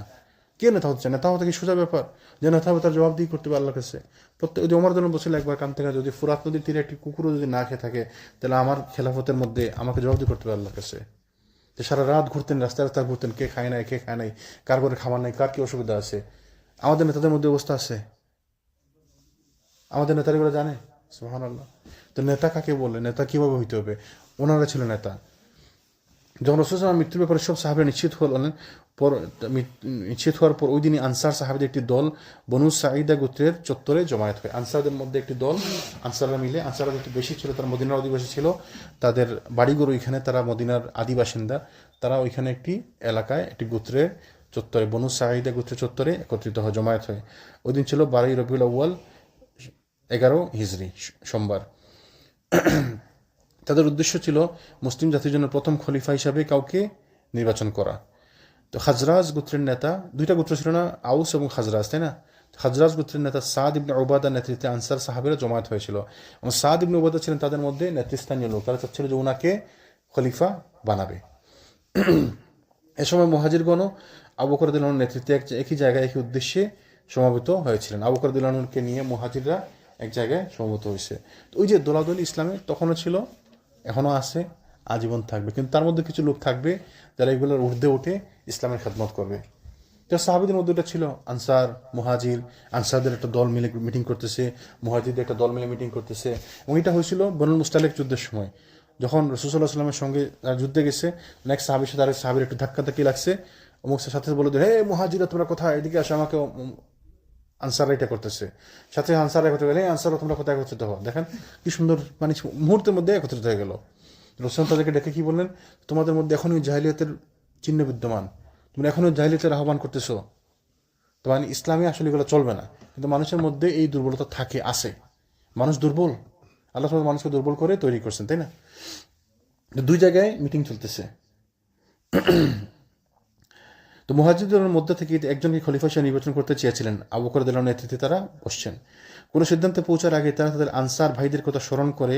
কেউ নেতা হতে চায়? নেতা হতে কি সোজা ব্যাপার? যে নেতা হবে তার জবাবদিহি করতে হবে আল্লাহর কাছে। প্রত্যেক যদি ওমর জন্য বলছিল একবার কান থেকে, যদি ফুরাত নদীর তীরে একটি কুকুরও যদি না খেয়ে থাকে, তাহলে আমার খেলাফতের মধ্যে আমাকে জবাবদিহি করতে হবে আল্লাহর কাছে। যে সারা রাত ঘুরতেন, রাস্তায় রাস্তায় ঘুরতেন, কে খায় নাই, কে খায় নাই, কার করে খাবার নাই, কার কি অসুবিধা আছে। আমাদের নেতাদের মধ্যে অবস্থা আছে? আমাদের নেতারা এগুলো জানে? সুবহানাল্লাহ। তো নেতা কাকে বলে, নেতা কিভাবে হইতে হবে? ওনারা ছিল নেতা। যখন রাসূল সাল্লাল্লাহু আলাইহি ওয়াসাল্লাম মৃত্যুর ব্যাপারে সব সাহাবীরা নিশ্চিত হওয়ার পর ওই দিনই আনসার সাহাবীদের একটি দল বনু সাঈদা গোত্রের চত্বরে জমায়েত হয়। আনসারদের মধ্যে একটি দল, আনসাররা মিলে, আনসাররা একটু বেশি ছিল, তারা মদিনার অধিবাসী ছিল, তাদের বাড়িঘর ওইখানে, তারা মদিনার আদি বাসিন্দা। তারা ওইখানে একটি এলাকায় একটি গোত্রের চত্বরে, বনু সাঈদা গোত্রের চত্বরে একত্রিত হয়, জমায়েত হয়। ওই দিন ছিল 12 রবিউল আউয়াল, 11 হিজরি, সোমবার। তাদের উদ্দেশ্য ছিল মুসলিম জাতির জন্য প্রথম খলিফা হিসাবে কাউকে নির্বাচন করা। তো খাজরাজ গোত্রের নেতা, দুইটা গোত্র ছিল না, আউস এবং খাজরাজ, তাই না? খাজরাজ গোত্রের নেতা সাদ ইবনে উবাদার নেতৃত্বে আনসার সাহাবীরা জমায়েত হয়েছিল, এবং সাদ ইবনে উবাদা ছিলেন তাদের মধ্যে নেতৃস্থানীয় লোক। তারা চাচ্ছিল যে উনাকে খলিফা বানাবে। এ সময় মুহাজিরগণও আবু বকর রাদিয়াল্লাহু আনহুর নেতৃত্বে একই জায়গায় একই উদ্দেশ্যে সমবেত হয়েছিলেন। আবু বকর রাদিয়াল্লাহু আনহুকে নিয়ে মুহাজিররা এক জায়গায় সমবেত হয়েছে। তো ওই যে দোলাদলি ইসলামে তখনও ছিল, এখনও আছে, আজীবন থাকবে। কিন্তু তার মধ্যে কিছু লোক থাকবে যারা এগুলোর ঊর্ধ্বে উঠে ইসলামের খেদমত করবে। তো সাহাবীদের মধ্যে এটা ছিল আনসার মুহাজির। আনসারদের একটা দল মিলে মিটিং করতেছে, মুহাজিরদের একটা দল মিলে মিটিং করতেছে। এবং এটা হয়েছিল বনুল মুস্তালিক যুদ্ধের সময়, যখন রাসূল সাল্লাল্লাহু আলাইহি ওয়াসাল্লামের সঙ্গে যুদ্ধে গেছে। নেক্সট সাহাবীর সাথে আরেক সাহাবীর একটু ধাক্কাধাক্কি লাগছে, অমুক সাথে বলে দিল, হে মুহাজিরা তোমরা কোথায়, এদিকে আসো। আমাকে আনসাররা এটা করতেছে, সাথে আনসাররা একত্রিত গেলে, আনসাররা তোমরা কোথায় একত্রিত হও। দেখেন কি সুন্দর, মানে মুহূর্তের মধ্যে একত্রিত হয়ে গেল। রাসূল তাদেরকে ডেকে কি বললেন? তোমাদের মধ্যে এখনই জাহিলিয়াতের চিহ্ন বিদ্যমান, তোমরা এখনও জাহিলিয়াতের আহ্বান করতেছো। তো মানে ইসলামে আসলে এগুলো চলবে না। কিন্তু মানুষের মধ্যে এই দুর্বলতা থাকে, আছে। মানুষ দুর্বল, আল্লাহ তাআলা মানুষকে দুর্বল করে তৈরি করছেন, তাই না? দুই জায়গায় মিটিং চলতেছে। তো মুহাজিরদের মধ্যে থেকে একজনকে খলিফা হিসেবে নির্বাচন করতে চেয়েছিলেন। আবু বকর রাদিয়াল্লাহু আনহুর নেতৃত্বে তারা বসছেন। কোনো সিদ্ধান্তে পৌঁছার আগে তারা তাদের আনসার ভাইদের কথা স্মরণ করে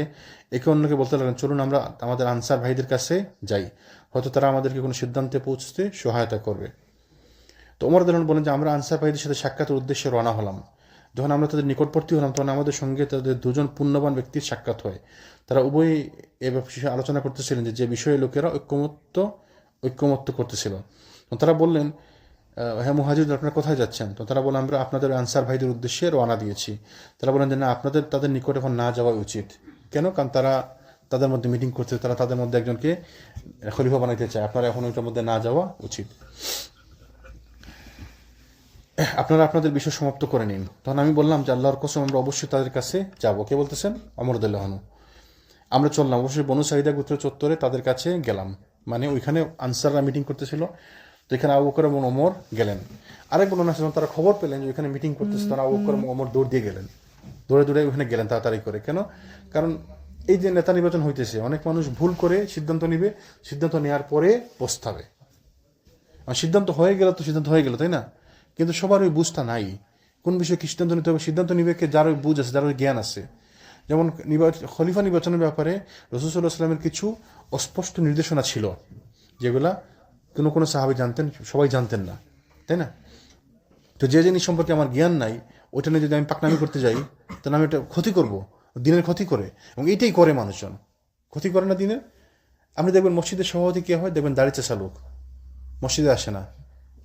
একে অন্যকে বলতে লাগলেন, চলুন আমরা আমাদের আনসার ভাইদের কাছে যাই, হয়তো তারা আমাদেরকে কোনো সিদ্ধান্তে পৌঁছতে সহায়তা করবে। তো ওমর রাদিয়াল্লাহু আনহু বলেন যে আমরা আনসার ভাইদের সাথে সাক্ষাতের উদ্দেশ্যে রওনা হলাম। যখন আমরা তাদের নিকটবর্তী হলাম, তখন আমাদের সঙ্গে তাদের দুজন পুণ্যবান ব্যক্তির সাক্ষাৎ হয়। তারা উভয়ই এ বিষয়ে আলোচনা করতেছিলেন যে বিষয়ে লোকেরা ঐক্যমত্য করতেছিল। তারা বললেন, হ্যাঁ মুহাজির, আপনারা কোথায় যাচ্ছেন? তো তারা বলেন, আমরা আপনাদের আনসার ভাইদের উদ্দেশ্যে রওনা দিয়েছি। তারা বলেন যে না, তাদের নিকট এখন না যাওয়া উচিত। কেন? কারণ তারা তাদের মধ্যে মিটিং করছে, তারা তাদের মধ্যে একজনকে খলিফা বানাইতে চায়। আপনারা এখন ওইটার মধ্যে না যাওয়া উচিত, আপনারা আপনাদের বিষয় সমাপ্ত করে নিন। তখন আমি বললাম যে আল্লাহর কসম, আমরা অবশ্যই তাদের কাছে যাব। কে বলতেছেন? ওমর রাদিয়াল্লাহু আনহু। আমরা চললাম, অবশ্যই বনু সাঈদা গোত্র চত্বরে তাদের কাছে গেলাম। মানে ওইখানে আনসাররা মিটিং করতেছিল, তো এখানে আবু বকর এবং ওমর গেলেন। আরেক বর্ণনা আছে, তারা খবর পেলেন যে ওইখানে মিটিং করতেছে, তারা আবু বকর এবং ওমর দৌড় দিয়ে গেলেন, দৌড়ে দৌড়ে ওইখানে গেলেন তাড়াতাড়ি করে। কেন? কারণ এই যে নেতা নির্বাচন হইতেছে, অনেক মানুষ ভুল করে সিদ্ধান্ত নিবে, সিদ্ধান্ত নেওয়ার পরে পস্তাবে। সিদ্ধান্ত হয়ে গেল তো সিদ্ধান্ত হয়ে গেল, তাই না? কিন্তু সবার ওই বুঝটা নাই, কোন বিষয়ে কি সিদ্ধান্ত নিতে হবে। সিদ্ধান্ত নিবে কে? যার ওই বুঝ আছে, যার ওই জ্ঞান আছে। যেমন খলিফা নির্বাচনের ব্যাপারে রাসূল সাল্লাল্লাহু আলাইহি ওয়াসাল্লামের কিছু অস্পষ্ট নির্দেশনা ছিল, যেগুলা কোনো সাহাবী জানতেন, সবাই জানতেন না, তাই না? তো যে জিনিস সম্পর্কে আমার জ্ঞান নাই, ওইটা নিয়ে যদি আমি পাকনামি করতে যাই, তাহলে আমি ওটা ক্ষতি করব, দিনের ক্ষতি করে। এবং এইটাই করে মানুষজন, ক্ষতি করে না দিনের। আপনি দেখবেন মসজিদের সভাপতি কে হয়? দেখবেন দাড়ি চেঁচা লোক, মসজিদে আসে না,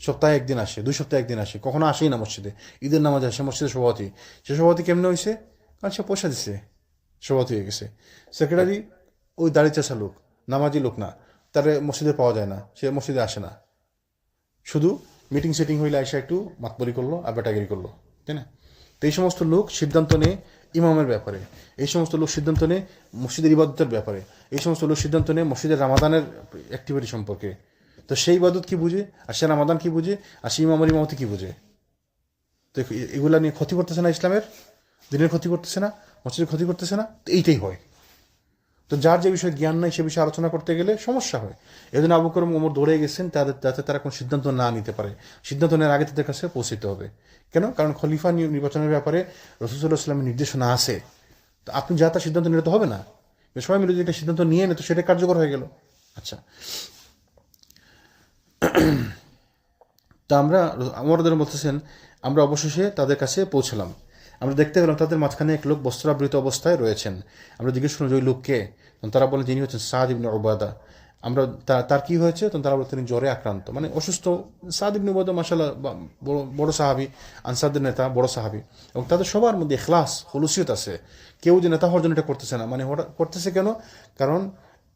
সপ্তাহে একদিন আসে, 2 সপ্তাহে একদিন আসে, কখনো আসেই না মসজিদে। ঈদের নামাজে আসে মসজিদের সভাপতি। সে সভাপতি কেমনে হয়েছে? কারণ সে পয়সা দিচ্ছে, সভাপতি হয়ে গেছে। সেক্রেটারি ওই দাড়ি চেঁচা লোক, নামাজি লোক না, তারে মসজিদে পাওয়া যায় না, সে মসজিদে আসে না, শুধু মিটিং সেটিং হইলে আইসা একটু মাতবরি করলো আর বেটাগিরি করলো, তাই না? তো এই সমস্ত লোক সিদ্ধান্ত নেয় ইমামের ব্যাপারে, এই সমস্ত লোক সিদ্ধান্ত নেয় মসজিদের ইবাদতের ব্যাপারে, এই সমস্ত লোক সিদ্ধান্ত নেয় মসজিদের রামাদানের অ্যাক্টিভিটি সম্পর্কে। তো সেই ইবাদত কি বুঝে, আর সে রামাদান কি বুঝে, আর সেই ইমামের ইমামতি কি বুঝে? তো এগুলা নিয়ে ক্ষতি করতেছে না, ইসলামের দিনের ক্ষতি করতেছে না, মসজিদের ক্ষতি করতেছে না? তো এইটাই হয়। তো যার যে বিষয়ে জ্ঞান নাই সে বিষয়ে আলোচনা করতে গেলে সমস্যা হয়। এই জন্য আবু বকর এবং ওমর দৌড়ে গেছেন যাতে তারা কোনো সিদ্ধান্ত না নিতে পারে, সিদ্ধান্ত নেওয়ার আগে তাদের কাছে পৌঁছতে হবে। কেন? কারণ খলিফা নির্বাচনের ব্যাপারে রাসূলুল্লাহ সাল্লাল্লাহু আলাইহি ওয়াসাল্লামের নির্দেশনা আছে। তো আপনি যা তার সিদ্ধান্ত নিলে তো হবে না, সবাই মিলে যদি একটা সিদ্ধান্ত নিয়ে নেয় তো সেটা কার্যকর হয়ে গেল। আচ্ছা, তা আমরা আমাদের বলতেছেন আমরা অবশেষে তাদের কাছে পৌঁছলাম। আমরা দেখতে পেলাম তাদের মাঝখানে এক লোক বস্ত্রাবৃত অবস্থায় রয়েছেন। আমরা জিজ্ঞেস করলাম যে ওই লোককে, তখন তারা বলেন যিনি হচ্ছেন সাদ ইবনে উবাদা। আমরা তার কি হয়েছে? তখন তারা বলেন তিনি জ্বরে আক্রান্ত, মানে অসুস্থ। সাদ ইবনে উবাদা মাশাআল্লাহ বড় সাহাবি, আনসারদের নেতা, বড় সাহাবি, এবং তাদের সবার মধ্যে ইখলাস খুলুসিয়ত আছে। কেউ যে নেতা হওয়ার জন্য এটা করতেছে না, মানে ওরা করতেছে কেন? কারণ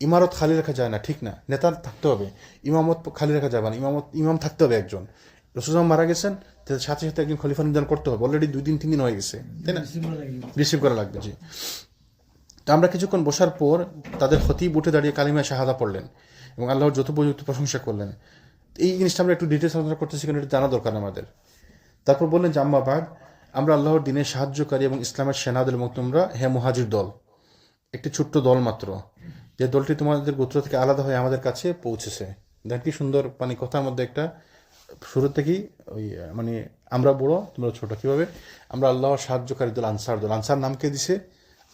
ইমারত খালি রাখা যায় না, ঠিক না? নেতা থাকতে হবে, ইমামত খালি রাখা যাবে না, ইমাম থাকতে হবে একজন। রাসূলুল্লাহ মারা গেছেন, তাদের সাথে সাথে একজন খলিফা নির্ধারণ করতে হবে। অলরেডি 2 দিন 3 দিন হয়ে গেছে, তাই না? রিসিভ করা লাগবে, জি। তো আমরা কিছুক্ষণ বসার পর তাদের খতিব উঠে দাঁড়িয়ে কালিমা শাহাদা পড়লেন এবং আল্লাহর যথোপযুক্ত প্রশংসা করলেন। এই জিনিসটা আমরা একটু ডিটেলস আলোচনা করতেছি, কারণ এটা জানা দরকার আমাদের। তারপর বললেন যে আম্মা বাদ, আমরা আল্লাহর দিনে সাহায্যকারী এবং ইসলামের সেনাদের, এবং তোমরা হে মুহাজির দল, একটি ছোট্ট দল মাত্র, যে দলটি তোমাদের গোত্র থেকে আলাদা হয়ে আমাদের কাছে পৌঁছেছে। দেখ কি সুন্দর, মানে কথার মধ্যে একটা শুরু থেকেই ওই মানে আমরা বড় তোমরা ছোট। কিভাবে? আমরা আল্লাহর সাহায্যকারী দল আনসার দল। আনসার নাম কে দিছে?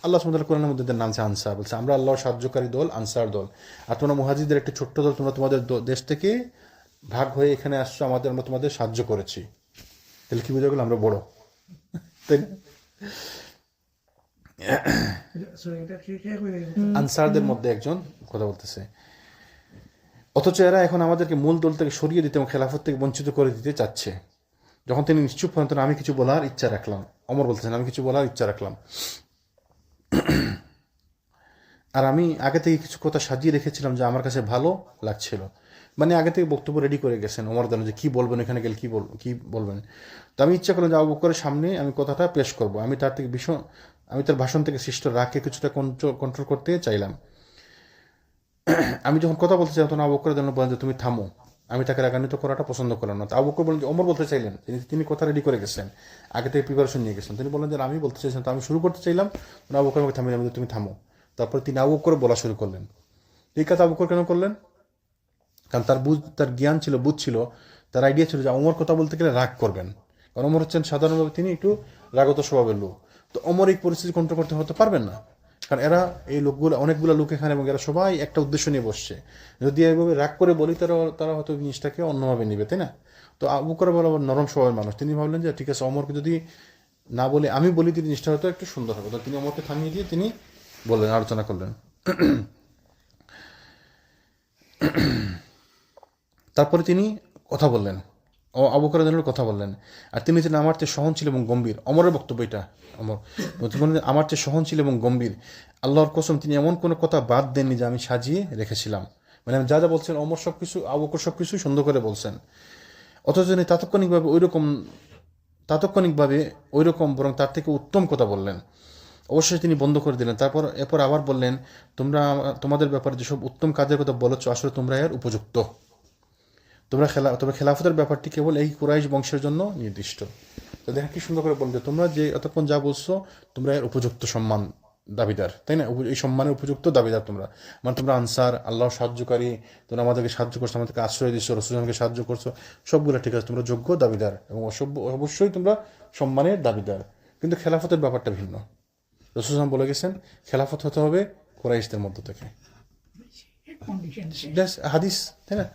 আল্লাহ সুবহানাহু ওয়া তাআলা কোরআনের মধ্যে নাম আছে আনসার, বলছে আমরা আল্লাহর সাহায্যকারী দল আনসার দল। আর তোমরা মুহাজিরদের একটি ছোট্ট দল, তোমরা তোমাদের দেশ থেকে ভাগ হয়ে এখানে আসছো, আমরা তোমাদের সাহায্য করেছি। তাহলে কি বোঝা গেল? আমরা বড়, তাই না? আনসারদের মধ্যে একজন কথা বলতেছে। অথচ এরা এখন আমাদেরকে মূল দল থেকে সরিয়ে দিতে এবং খেলাফত থেকে বঞ্চিত করে দিতে চাচ্ছে। যখন তিনি নিশ্চুপ হন তখন আমি কিছু বলার ইচ্ছা রাখলাম। ওমর বলতেছেন আমি কিছু বলার ইচ্ছা রাখলাম, আর আমি আগে থেকে কিছু কথা সাজিয়ে রেখেছিলাম যা আমার কাছে ভালো লাগছিল। মানে আগে থেকে বক্তব্য রেডি করে গেছেন ওমর দান, যে কী বলবেন, এখানে গেলে কী বলবেন। তো আমি ইচ্ছা করলাম যে আবু বকরের সামনে আমি কথাটা পেশ করব। আমি তার ভাষণ থেকে সৃষ্ট রাগকে কিছুটা কন্ট্রোল করতে চাইলাম। আমি যখন কথা বলতে চাই তখন আবু বকর যেন বলেন যে তুমি থামো। আমি তাকে রাগান্বিত করাটা পছন্দ করলাম না। তো আবু বকর বলেন যে ওমর বলতে চাইলেন, তিনি কথা রেডি করে গেছেন, আগে থেকে প্রিপারেশন নিয়ে গেছেন। তিনি বলেন যে আমি বলতে চাইছিলাম, তো আমি শুরু করতে চাইলাম, আবু বকর আমাকে থামিয়ে দিলেন, তুমি থামো। তারপরে তিনি আবু বকর বলা শুরু করলেন। এই কথা আবু বকর কেন করলেন? কারণ তার জ্ঞান ছিল, বুঝ ছিল, তার আইডিয়া ছিল যে ওমর কথা বলতে গেলে রাগ করবেন। কারণ ওমর হচ্ছেন সাধারণভাবে তিনি একটু রাগত স্বভাবের লোক। তো ওমর এই পরিস্থিতি কন্ট্রোল করতে হতে পারবেন না, কারণ এই লোকগুলো অনেকগুলো লোক এখানে, এবং এরা সবাই একটা উদ্দেশ্য নিয়ে বসছে। যদি এইভাবে রাগ করে বলি তারা হয়তো জিনিসটাকে অন্যভাবে নিবে, তাই না? তো আবু বকর বলা নরম স্বভাবের মানুষ, তিনি ভাবলেন যে ঠিক আছে, ওমরকে যদি না বলে আমি বলি তিনি জিনিসটা হয়তো একটু সুন্দর হবে। তো তিনি ওমরকে থামিয়ে দিয়ে তিনি বললেন, আলোচনা করলেন। তারপরে তিনি কথা বললেন, আবু বকর রাদিয়াল্লাহু কথা বললেন, আর তিনি ছিলেন আমার চেয়ে সহনশীল এবং গম্ভীর। ওমরের বক্তব্য এটা, আমার চেয়ে সহনশীল এবং গম্ভীর। আল্লাহর কসম তিনি এমন কোনো কথা বাদ দেননি যা আমি সাজিয়ে রেখেছিলাম। মানে যা যা বলছেন ওমর সবকিছু, আবু বকর সবকিছু সুন্দর করে বলছেন। অথচ তিনি তাৎক্ষণিকভাবে ওই রকম বরং তার থেকে উত্তম কথা বললেন। অবশ্যই তিনি বন্ধ করে দিলেন। এরপর আবার বললেন, তোমাদের ব্যাপারে যেসব উত্তম কাজের কথা বলেছ, আসলে তোমরা এর উপযুক্ত। তবে খেলাফতের ব্যাপারটি কেবল এই কুরাইশ বংশের জন্য নির্দিষ্ট। তো দেখা কি সুন্দর করে বলবে, তোমরা যে এতক্ষণ যা বলছো তোমরা এর উপযুক্ত সম্মান দাবিদার, তাই না? এই সম্মানের উপযুক্ত দাবিদার তোমরা, মানে তোমরা আনসার, আল্লাহর সাহায্যকারী, তোমরা আমাদেরকে সাহায্য করছো, আমাদেরকে আশ্রয় দিচ্ছ, রাসূলকে সাহায্য করছো, সবগুলো ঠিক আছে, তোমরা যোগ্য দাবিদার এবং অবশ্যই তোমরা সম্মানের দাবিদার। কিন্তু খেলাফতের ব্যাপারটা ভিন্ন। রাসূল বলে গেছেন খেলাফত হতে হবে কুরাইশদের মধ্য থেকে, হাদিস, তাই না?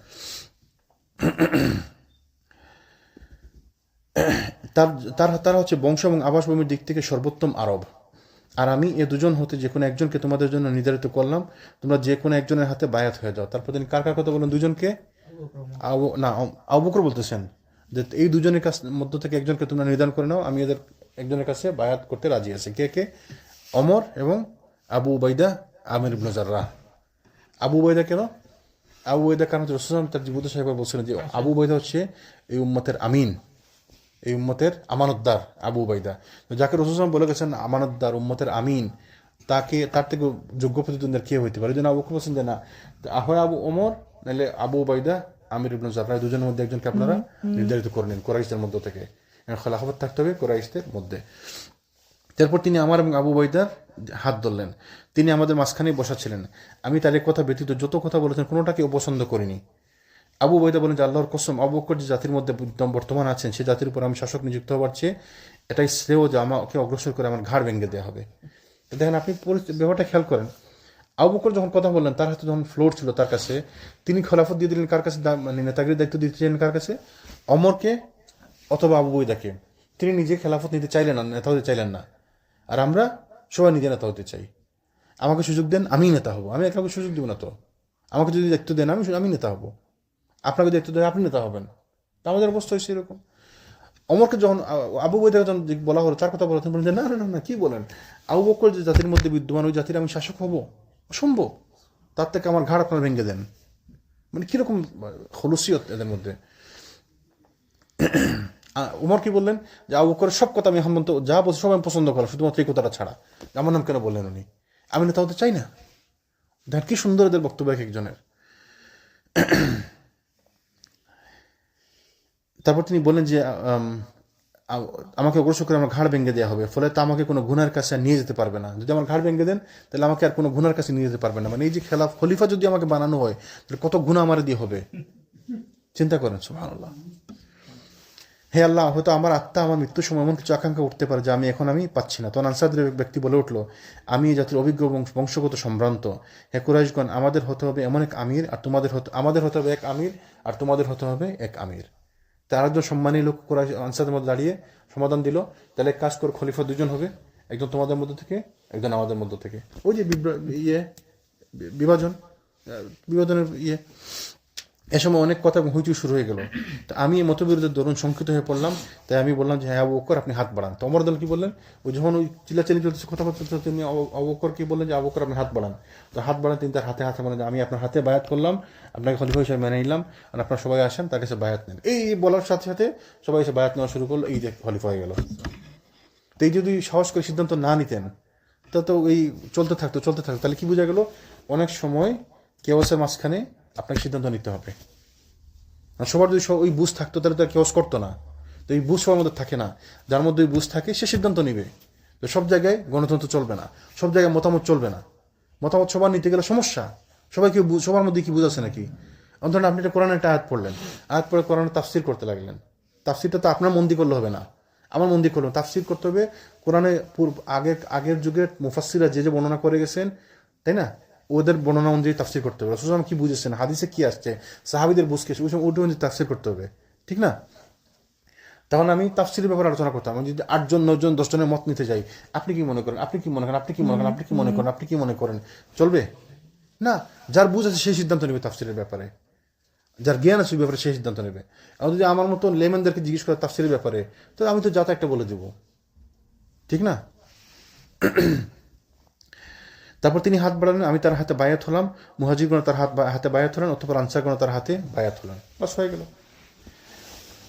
তারা হচ্ছে বংশ এবং আবাসভূমির দিক থেকে সর্বোত্তম আরব, আর আমি এ দুজন হতে যে কোনো একজনকে তোমাদের জন্য নির্ধারিত করলাম, তোমরা যে কোনো একজনের হাতে বায়াত হয়ে যাও। তারপর তিনি কার কথা বলেন? দুজনকে। আবু বকর বলতেছেন যে এই দুজনের মধ্য থেকে একজনকে তোমরা নির্ধারণ করে নাও, আমি এদের একজনের কাছে বায়াত করতে রাজি আছি। কে? ওমর এবং আবু উবাইদা আমির ইবনে জাররাহ। আবু উবাইদা কেন? আবু উবাইদা কারণ রাসূল তার জীবদ্দশায় সাহেব বলছিলেন যে আবু উবাইদা হচ্ছে এই উম্মতের আমিন, এই উম্মতের আমানতদার। আবু উবাইদা, যাকে রাসূল বলে গেছেন আমানতদার, উম্মতের আমিন, তার থেকে যোগ্য প্রতিদ্বন্দ্বীর কে হইতে পারে? এই জন্য আবু বকর বলছেন যে না, হয় আবু ওমর নাহলে আবু উবাইদা আমির ইবনে জাররাহ, দুজনের মধ্যে একজনকে আপনারা নির্ধারিত করে নিন কুরাইশদের মধ্যে থেকে। খেলাফত থাকতে হবে কুরাইশদের মধ্যে। তারপর তিনি আমার এবং আবু উবাইদার হাত ধরলেন। তিনি আমাদের মাঝখানে বসা ছিলেন। আমি তার এক কথা ব্যতীত যত কথা বলেছেন কোনোটাকে অপছন্দ করিনি। আবু উবাইদা বলেন যে আল্লাহর কসম, আবু বকর যে জাতির মধ্যে বর্তমান আছেন সে জাতির উপর আমি শাসক নিযুক্ত হওয়ার চেয়ে এটাই শ্রেয় যে আমাকে অগ্রসর করে আমার ঘাড় ভেঙে দেওয়া হবে। দেখেন, আপনি ব্যাপারটা খেয়াল করেন। আবু বকর যখন কথা বললেন, তার হাতে যখন ফ্লোর ছিল তার কাছে, তিনি খেলাফত দিয়ে দিলেন কার কাছে, মানে নেতাগিরির দায়িত্ব দিচ্ছিলেন কার কাছে? অমরকে অথবা আবু উবাইদাকে। তিনি নিজে খেলাফত নিতে চাইলেন না, নেতা হতে চাইলেন না। আর আমরা সবাই নিজে নেতা হতে চাই। আমাকে সুযোগ দেন, আমি নেতা হব। আমি একাকে সুযোগ দিব না তো। আমাকে যদি দায়িত্ব দেন, আমি নেতা হব। আপনাকে দায়িত্ব দেন, আপনি নেতা হবেন। তা আমাদের অবস্থা হয়েছে এরকম। অমরকে যখন আবু উবাইদাকে যখন বলা হলো, তার কথা বলতেন, বলেন যে না না না, কি বলেন? আবু বকর যে জাতির মধ্যে বিদ্যমান, ওই জাতির আমি শাসক হব? অসম্ভব। তার থেকে আমার ঘাড় আপনারা ভেঙে দেন। মানে কিরকম খলুসিয়ত এদের মধ্যে। উমর কি বললেন যে আবু বকরের সব কথা আমি এখন পর্যন্ত যা বলছি সব আমি পছন্দ করলাম, শুধুমাত্র এই কথাটা ছাড়া। আমার নাম কেন বললেন উনি? আমি নেতা হতে চাই না। দেখ কি সুন্দর এদের বক্তব্য এক একজনের। তারপর তিনি বললেন যে আমাকে অগ্রসর করে আমার ঘাড় ভেঙে দেওয়া হবে, ফলে তা আমাকে কোনো গুনার কাছে নিয়ে যেতে পারবে না। যদি আমার ঘাড় ভেঙে দেন তাহলে আমাকে আর কোনো গুনার কাছে নিয়ে যেতে পারবে না। মানে এই যে খলিফা যদি আমাকে বানানো হয় তাহলে কত গুনাহ আমার দিয়ে হবে, চিন্তা করেন। সুবহানাল্লাহ। হে আল্লাহ, হয়তো আমার আত্মা আমার মৃত্যুর সময় এমন কিছু আকাঙ্ক্ষা উঠতে পারে যা আমি পাচ্ছি না। তখন আনসারদের ব্যক্তি বলে উঠল, আমি এই জাতির অভিজ্ঞ বংশগত সম্ভ্রান্ত। হে কুরাইশগণ, আমাদের হতে হবে এমন এক আমির, আর আমাদের হতে হবে এক আমির, আর তোমাদের হতে হবে এক আমির। তার একজন সম্মানী লোক কুরাইশ আনসারদের মধ্যে দাঁড়িয়ে সমাধান দিল, তাহলে এক কাজ করে খলিফা দুজন হবে, একজন তোমাদের মধ্য থেকে, একজন আমাদের মধ্য থেকে। ওই যে বিভাজনের এ সময় অনেক কথা হইচই শুরু হয়ে গেল। তো আমি এই মতবিরোধের দরুন শঙ্কিত হয়ে পড়লাম। তাই আমি বললাম যে হ্যাঁ আবু বকর, আপনি হাত বাড়ান। তো অমর দল কি বললেন? ওই যখন ওই চিল্লাচিল্লি চলতেছে, কথাবার্তা চলছে, তিনি আবু বকর কি বললেন যে আবু বকর আপনি হাত বাড়ান। তো হাত বাড়ান, তিনি তার হাতে বলেন যে আমি আপনার হাতে বায়াত করলাম, আপনাকে খলিফা হিসেবে মেনে নিলাম, আর আপনার সবাই আসেন তার কাছে বায়াত নেন। এই বলার সাথে সাথে সবাই এসে বায়াত নেওয়া শুরু করলো। এই যে খলিফা হয়ে গেল। তো এই যদি সাহস করে সিদ্ধান্ত না নিতেন তো এই চলতে থাকতো তাহলে কি বোঝা গেল? অনেক সময় কেওয়াসের মাঝখানে আপনাকে সিদ্ধান্ত নিতে হবে। সবার যদি ওই বুঝ থাকতো তাহলে তো কেওয়াস করতো না। তো এই বুঝ সবার মধ্যে থাকে না। যার মধ্যে ওই বুঝ থাকে সে সিদ্ধান্ত নিবে। তো সব জায়গায় গণতন্ত্র চলবে না, সব জায়গায় মতামত চলবে না। মতামত সবার নিতে গেলে সমস্যা। সবার মধ্যে কি বুঝ আছে নাকি? ধরেন আপনি একটা কোরআনের একটা আয়াত পড়লেন, আয়াত পড়ে কোরআনের তাফসির করতে লাগলেন। তাফসিরটা তো আপনার মন দিয়ে করলে হবে না, আমার মন দিয়ে করলে। তাফসির করতে হবে কোরআনে আগের যুগের মুফাসসিররা যে বর্ণনা করে গেছেন, তাই না? ওদের বর্ণনা অনুযায়ী তাফসির করতে হবে। রাসূল কি বুঝেছেন, হাদিসে কি আসছে, সাহাবীদের বুঝকে ওই সময় ওটা অনুযায়ী তাফসির করতে হবে, ঠিক না? তখন আমি তাফসিরের ব্যাপারে আলোচনা করতাম। আমি যদি 8 জন 9 জন 10 জনের মত নিতে যাই, আপনি কি মনে করেন, আপনি কি মনে করেন, আপনি কি মনে করেন, আপনি কি মনে করেন, আপনি কি মনে করেন, চলবে না। যার বুঝ আছে সেই সিদ্ধান্ত নেবে তাফসিরের ব্যাপারে, যার জ্ঞান আছে ওই ব্যাপারে সেই সিদ্ধান্ত নেবে। আর যদি আমার মতো লেমেনদেরকে জিজ্ঞেস করে তাফসিরের ব্যাপারে, তো আমি তো যাতা একটা বলে দেবো, ঠিক না? তারপর তিনি হাত বাড়ালেন, আমি তার হাতে বায়াত হলাম। মুহাজিরগণ তার হাতে বায়াত হলেন, অথবা আনসারগণ তার হাতে বায়াত হলেন। বাস হয়ে গেল।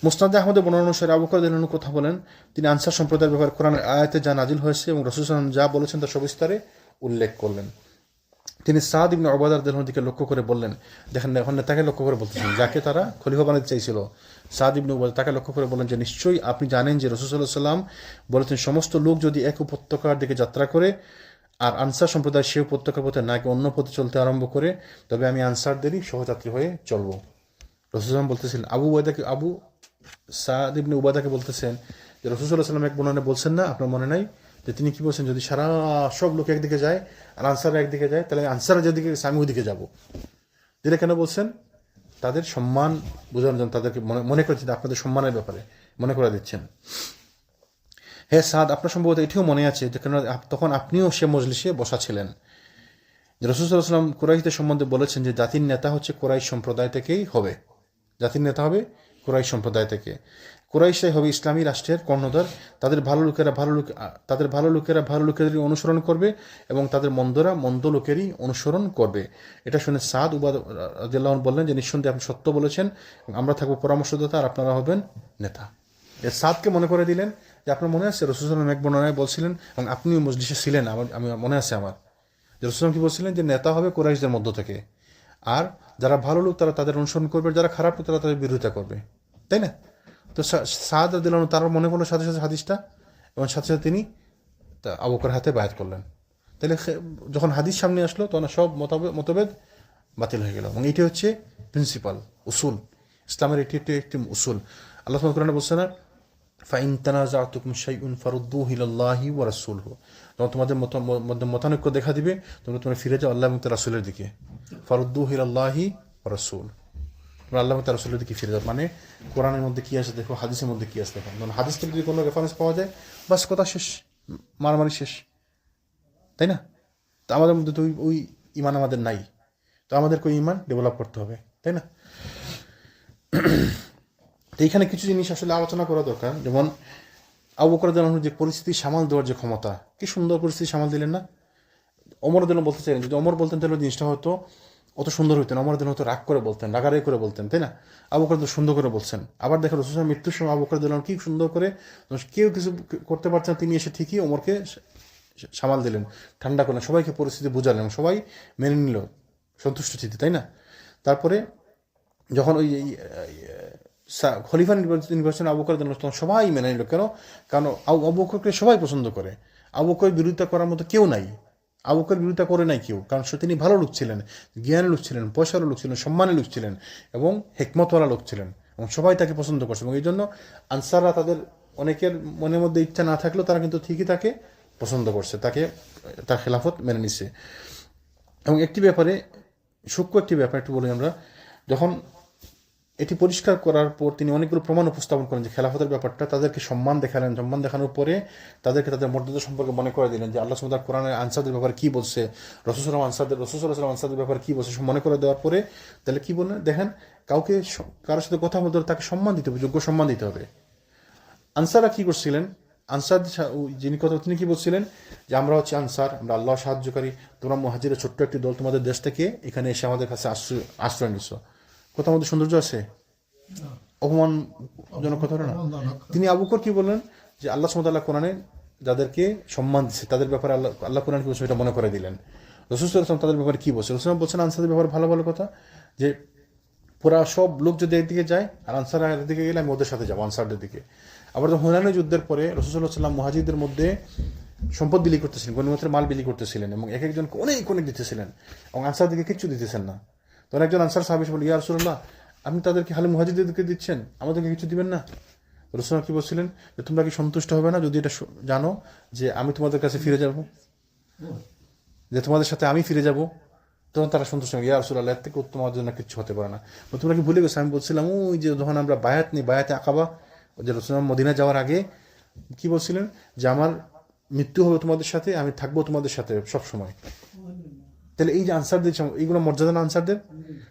মুসনাদে আহমদের বর্ণনা অনুসারে আবু বকর রাদিয়াল্লাহু আনহু কথা বলেন, তিনি আনসার সম্প্রদায়ের ব্যাপারে কোরআনের আয়াতে যা নাজিল হয়েছে এবং রাসূল সাল্লাল্লাহু আলাইহি ওয়াসাল্লাম যা বলেছেন তা সবিস্তারে উল্লেখ করলেন। তিনি সাদ ইবনে উবাদা রাদিয়াল্লাহু আনহুর দিকে লক্ষ্য করে বললেন, দেখেন এখন তাকে লক্ষ্য করে বলতেছেন, যাকে তারা খলিফা বানাতে চাইছিল, সাদ ইবনে উবাদা, তাকে লক্ষ্য করে বললেন যে নিশ্চয়ই আপনি জানেন যে রাসূল সাল্লাল্লাহু আলাইহি ওয়াসাল্লাম বলেছেন, সমস্ত লোক যদি এক উপত্যকার দিকে যাত্রা করে আর আনসার সম্প্রদায় সে উপত্যকার পথে নাকি অন্য পথে চলতে আরম্ভ করে, তবে আমি আনসারদেরই সহযাত্রী হয়ে চলব। রাসূল সাল্লাল্লাহু বলতেছিলেন আবু সাদ ইবনে উবাদাকে বলতেছেন যে রাসূল সাল্লাল্লাহু আলাইহি ওয়াসাল্লাম এক বর্ণনায় বলছেন না, আপনার মনে নাই যে তিনি কি বলছেন, যদি সারা সব লোক একদিকে যায় আর আনসাররা একদিকে যায়, তাহলে আনসাররা যেদিকে আমি ওইদিকে যাবো। যেটা কেন বলছেন? তাদের সম্মান বোঝানোর জন্য, তাদেরকে মনে করছেন আপনাদের সম্মানের ব্যাপারে মনে করে দিচ্ছেন। হে সাদ, আপনার সম্ভবত এটিও মনে আছে যে কেন তখন আপনিও সে মজলিসে বসা ছিলেন। রাসূল সাল্লাল্লাহু আলাইহি ওয়াসাল্লাম কুরাইশদের সম্বন্ধে বলেছেন যে জাতির নেতা হচ্ছে কুরাইশ সম্প্রদায় থেকেই হবে। জাতির নেতা হবে কুরাইশ সম্প্রদায় থেকে। কুরাইশরাই হবে ইসলামী রাষ্ট্রের কর্ণধার। তাদের ভালো লোকেরা ভালো লোকেরই অনুসরণ করবে এবং তাদের মন্দরা মন্দ লোকেরই অনুসরণ করবে। এটা শুনে সাদ রাদিয়াল্লাহু আনহু বললেন যে নিঃসন্দেহে আপনি সত্য বলেছেন, আমরা থাকবো পরামর্শদাতা আর আপনারা হবেন নেতা। সাদকে মনে করে দিলেন যে আপনার মনে আছে রাসূল সাল্লাল্লাহু আলাইহি ওয়াসাল্লাম এক বর্ণনায় বলছিলেন, এবং আপনিও মজলিসে ছিলেন, আমি মনে আছে আমার, যে রাসূল কি বলছিলেন যে নেতা হবে কুরাইশদের মধ্য থেকে, আর যারা ভালো লোক তারা তাদের অনুসরণ করবে, যারা খারাপ লোক তারা তাদের বিরোধিতা করবে, তাই না? তো সাদ রাদিয়াল্লাহু আনহু তার মনে পড়লো সাথে সাথে হাদিসটা, এবং সাথে সাথে তা আবু বকরের হাতে বায়াত করলেন। তাহলে যখন হাদিস সামনে আসলো তখন সব মতভেদ বাতিল হয়ে গেল। এবং এটি হচ্ছে প্রিন্সিপাল, উসুল, ইসলামের এটি একটি উসুল। আল্লাহ সুবহানাহু ওয়া তাআলা বলছেন না, ফাইন তানাযাতুকুম শাইউন ফারুদ্দুহু ইলাল্লাহি ওয়া রাসূলিহি, যখন তোমাদের মধ্যে মতানৈক্য দেখা দিবে তোমরা ফিরে যাও আল্লাহ এবং তার রাসূলের দিকে। ফারুদ্দুহু ইলাল্লাহি ওয়া রাসূল, তোমরা আল্লাহ এবং তার রাসূলের দিকে ফিরে যাও। মানে কোরআনের মধ্যে কি আছে দেখো, হাদিসের মধ্যে কি আছে দেখো। হাদিস থেকে যদি কোনো রেফারেন্স পাওয়া যায়, বাস কথা শেষ, মারামারি শেষ, তাই না? তো আমাদের মধ্যে তো ওই ইমান আমাদের নাই, তো আমাদেরকে ওই ইমান ডেভেলপ করতে হবে, তাই না? তো এইখানে কিছু জিনিস আসলে আলোচনা করা দরকার। যেমন আবু বকর রাদিয়াল্লাহু আনহু যে পরিস্থিতি সামাল দেওয়ার যে ক্ষমতা, কি সুন্দর পরিস্থিতি সামাল দিলেন না? ওমর রাদিয়াল্লাহু বলতে চাইলেন, যদি ওমর বলতেন তাহলে জিনিসটা হয়তো অত সুন্দর হইতেন। ওমর রাদিয়াল্লাহু হয়তো রাগ করে বলতেন, রাগারাগি করে বলতেন, তাই না? আবু বকর তো সুন্দর করে বলছেন। আবার দেখো রাসূল সাল্লাল্লাহু আলাইহি ওয়াসাল্লাম মৃত্যুর সময় আবু বকর রাদিয়াল্লাহু কি সুন্দর করে, কেউ কিছু করতে পারছেন না, তিনি এসে ঠিকই ওমরকে সামাল দিলেন, ঠান্ডা করলেন, সবাইকে পরিস্থিতি বুঝালেন, সবাই মেনে নিল সন্তুষ্ট চিত্তে, তাই না? তারপরে যখন ওই খলিফা নির্বাচন আবু বকর রাদিয়াল্লাহু তখন সবাই মেনে নিল। কেন? কারণ আবু বকরকে সবাই পছন্দ করে, আবু বকরের বিরোধিতা করার মতো কেউ নাই, আবু বকরের বিরোধিতা করে নাই কেউ। কারণ তিনি ভালো লোক ছিলেন, জ্ঞানের লোক ছিলেন, পয়সার লোক ছিলেন, সম্মানের লোক ছিলেন এবং হিকমতওয়ালা লোক ছিলেন, এবং সবাই তাকে পছন্দ করছে। এবং এই জন্য আনসাররা তাদের অনেকের মনের মধ্যে ইচ্ছা না থাকলেও তারা কিন্তু ঠিকই তাকে পছন্দ করছে, তাকে তার খেলাফত মেনে নিচ্ছে। এবং একটি ব্যাপারে, সূক্ষ্ম একটি ব্যাপার একটু বলি আমরা, যখন এটি পরিষ্কার করার পর তিনি অনেকগুলো প্রমাণ উপস্থাপন করেন যে খেলাফতের ব্যাপারটা, তাদেরকে সম্মান দেখালেন। সম্মান দেখানোর পরে তাদেরকে তাদের মর্যাদা সম্পর্কে মনে করে দিলেন যে আল্লাহ সুবহানাহু ওয়া তাআলা কোরআনের আনসারদের ব্যাপারে কী বলছে, রাসূল সাল্লাল্লাহু আলাইহি ওয়াসাল্লাম আনসারদের ব্যাপারে কী বলছে মনে করে দেওয়ার পরে তাহলে কী বললেন দেখেন, কাউকে কারোর সাথে কথা বলতে হলে তাকে সম্মান দিতে হবে, যোগ্য সম্মান দিতে হবে। আনসাররা কী করছিলেন, আনসার যিনি কথা তিনি কী বলছিলেন যে আমরা হচ্ছে আনসার, আমরা আল্লাহ সাহায্যকারী, তোমরা মুহাজিরের ছোট্ট একটি দল তোমাদের দেশ থেকে এখানে এসে আমাদের কাছে আশ্রয় নিচ্ছ। কোথাও মধ্যে সৌন্দর্য আছে? অপমানজনক কথা না। তিনি আবু বকর কি বললেন যে আল্লাহ সুবহানাহু ওয়া তাআলা কোরআনে যাদেরকে সম্মান দিচ্ছে তাদের ব্যাপারে আল্লাহ কোরআন কি বলছে এটা মনে করে দিলেন। রাসূল সাল্লাল্লাহু আলাইহি ওয়াসাল্লাম তাদের ব্যাপারে কি বলছে? রাসূল বলছেন আনসারদের ব্যাপারে ভালো ভালো কথা, যে পুরা সব লোক যদি একদিকে যায় আর আনসাররা একদিকে গেলে আমি ওদের সাথে যাবো, আনসারদের দিকে। আবার যখন হুনাইনের যুদ্ধের পরে রাসূল সাল্লাল্লাহু আলাইহি ওয়াসাল্লাম মুহাজিরদের মধ্যে সম্পদ বিলি করতেছিলেন, গনিমতের মাল বিলি করতেছিলেন এবং এক একজনকে অনেক অনেক দিতেছিলেন এবং আনসারদেরকে কিচ্ছু দিতেছেন না। তখন একজন আনসার সাহাবী বলে, ইয়া রাসূলুল্লাহ, আপনি তাদেরকে খালি মুহাজিরদেরকে দিচ্ছেন, আমাদেরকে কিছু দিবেন না? রাসূল কি বলছিলেন যে তোমরা কি সন্তুষ্ট হবে না যদি এটা জানো যে আমি তোমাদের কাছে ফিরে যাব, যে তোমাদের সাথে আমি ফিরে যাব? তখন তারা সন্তুষ্ট হবে, ইয়া রাসূলুল্লাহ, এর থেকে উত্তম আমাদের জন্য কিছু হতে পারে না। তোমরা কি ভুলে গেছো আমি বলছিলাম ওই যে যখন আমরা বায়াত নিই, বায়াতে আকাবা, যে রাসূল মদিনা যাওয়ার আগে কি বলছিলেন যে আমার মৃত্যু হবে তোমাদের সাথে, আমি থাকবো তোমাদের সাথে সব সময়। তাহলে এই যে আনসারদের এইগুলো মর্যাদা না আনসারদের,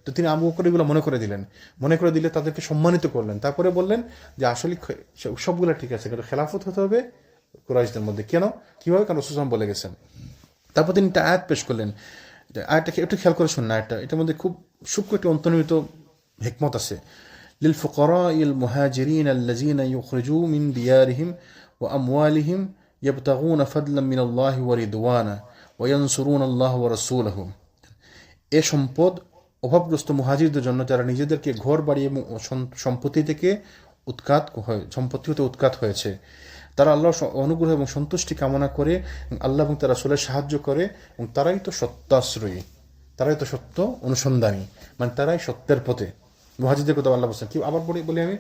তো তিনি আবু বকর এগুলো মনে করে দিলেন, মনে করে দিলে তাদেরকে সম্মানিত করলেন। তারপরে বললেন যে আসলে সবগুলো ঠিক আছে, কিন্তু খেলাফত হতে হবে কুরাইশদের মধ্যে। কেন, কীভাবে? কারণ রাসূল সাল্লাল্লাহু আলাইহি ওয়াসাল্লাম বলে গেছেন। তারপর তিনি একটা আয়াত পেশ করলেন, আয়াতটাকে একটু খেয়াল করে শুনুন। এটার মধ্যে খুব সূক্ষ্ম একটি অন্তর্নিহিত হিকমত আছে। লিল ফুকারাইল মুহাজিরিন আল্লাযীনা ইউখরিজু মিন দিয়ারিহিম ওয়া আমওয়ালিহিম ইয়াবতাগুনা ফাদলাম মিনাল্লাহি ওয়া রিদওয়ানা ওয়া ইয়ানসুরুনাল্লাহ ওয়া রাসূলাহু। এ সম্পদ অভাবগ্রস্ত মুহাজিরদের জন্য যারা নিজেদেরকে ঘর বাড়ি এবং সম্পত্তি হতে উৎখাত হয়েছে, তারা আল্লাহর অনুগ্রহ এবং সন্তুষ্টি কামনা করে আল্লাহ এবং তার রাসূলের সাহায্য করে, এবং তারাই তো সত্যাশ্রয়ী, তারাই তো সত্য অনুসন্ধানী, মানে তারাই সত্যের পথে। মুহাজিরদের কথা আল্লাহ বলছেন। কি আবার বলি আমি,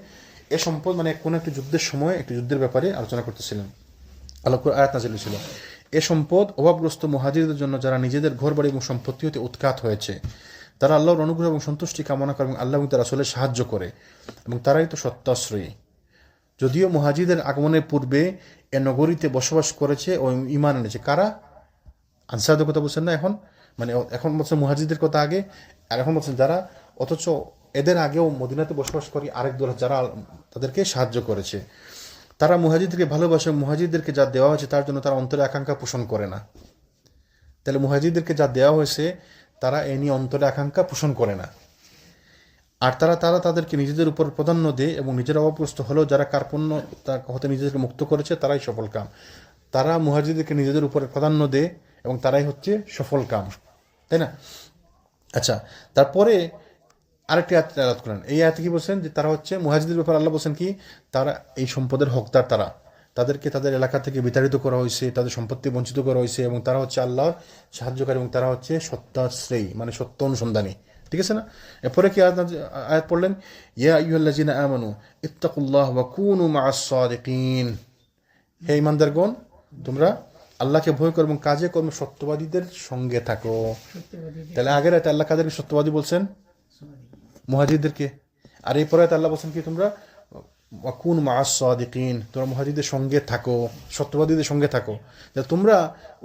এ সম্পদ মানে কোনো একটি যুদ্ধের সময় একটি যুদ্ধের ব্যাপারে আলোচনা করতেছিলেন, আল্লাহ আয়াত নাযিল ছিল। এ সম্পদ অভাবগ্রস্ত মুহাজিরদের জন্য যারা নিজেদের ঘর বাড়ি এবং সম্পত্তি হতে উৎখাত হয়েছে, তারা আল্লাহর অনুগ্রহ এবং সন্তুষ্টি কামনা করে এবং আল্লাহ এবং তার রাসূলের সাহায্য করে, এবং তারাই তো সত্যাশ্রয়ী। যদিও মুহাজিরদের আগমনের পূর্বে এ নগরীতে বসবাস করেছে ও ঈমান এনেছে কারা? আনসারদের কথা বলছেন না এখন, মানে এখন বলছেন মুহাজিরদের কথা আগে, আর এখন বলছেন যারা, অথচ এদের আগেও মদিনাতে বসবাস করে আরেক দল যারা তাদেরকে সাহায্য করেছে। তারা মুহাজিরদেরকে ভালোবাসে, মুহাজিরদেরকে যা দেওয়া হয়েছে তার জন্য তারা অন্তরে আকাঙ্ক্ষা পোষণ করে না। তাহলে মুহাজিরদেরকে যা দেওয়া হয়েছে তারা এ নিয়ে অন্তরে আকাঙ্ক্ষা পোষণ করে না। আর তারা তাদেরকে নিজেদের উপর প্রাধান্য দেয়, এবং নিজের অভাবগ্রস্ত হলেও যারা কার্পণ্য হতে নিজেদেরকে মুক্ত করেছে তারাই সফল কাম। তারা মুহাজিরদেরকে নিজেদের উপরে প্রাধান্য দেয় এবং তারাই হচ্ছে সফল কাম, তাই না? আচ্ছা, তারপরে আরেকটি আয়াত করেন। এই আয়াতে কি বলছেন যে তারা হচ্ছে মুহাজিরদের ব্যাপারে আল্লাহ বলছেন কি, তারা এই সম্পদের হকদার, তারা তাদেরকে তাদের এলাকা থেকে বিতাড়িত করা হয়েছে, তাদের সম্পত্তি বঞ্চিত করা হয়েছে, এবং তারা হচ্ছে আল্লাহর সাহায্যকারী এবং তারা হচ্ছে সত্যাশ্রয়ী, মানে সত্য অনুসন্ধানী। ঠিক আছে না? এরপরে কি আয়াত পড়লেন, ইয়া আইয়ুহাল্লাযিনা আমানু ইত্তাকুল্লাহ ওয়া কুনু মা'আস সাদিকিন। হে ঈমানদারগণ, তোমরা আল্লাহকে ভয় করো এবং কাজে কর্মে সত্যবাদীদের সঙ্গে থাকো। তাহলে আগের আয়াতে আল্লাহ কাদেরকে সত্যবাদী বলছেন? মুহাজিরদেরকে। আর এই পরে আয়াতে আল্লাহ বলছেন কি, তোমরা ওয়াকুন মা'আস সাদিকিন, তোমরা মুহাজিরদের সঙ্গে থাকো, সত্যবাদীদের সঙ্গে থাকো। তোমরা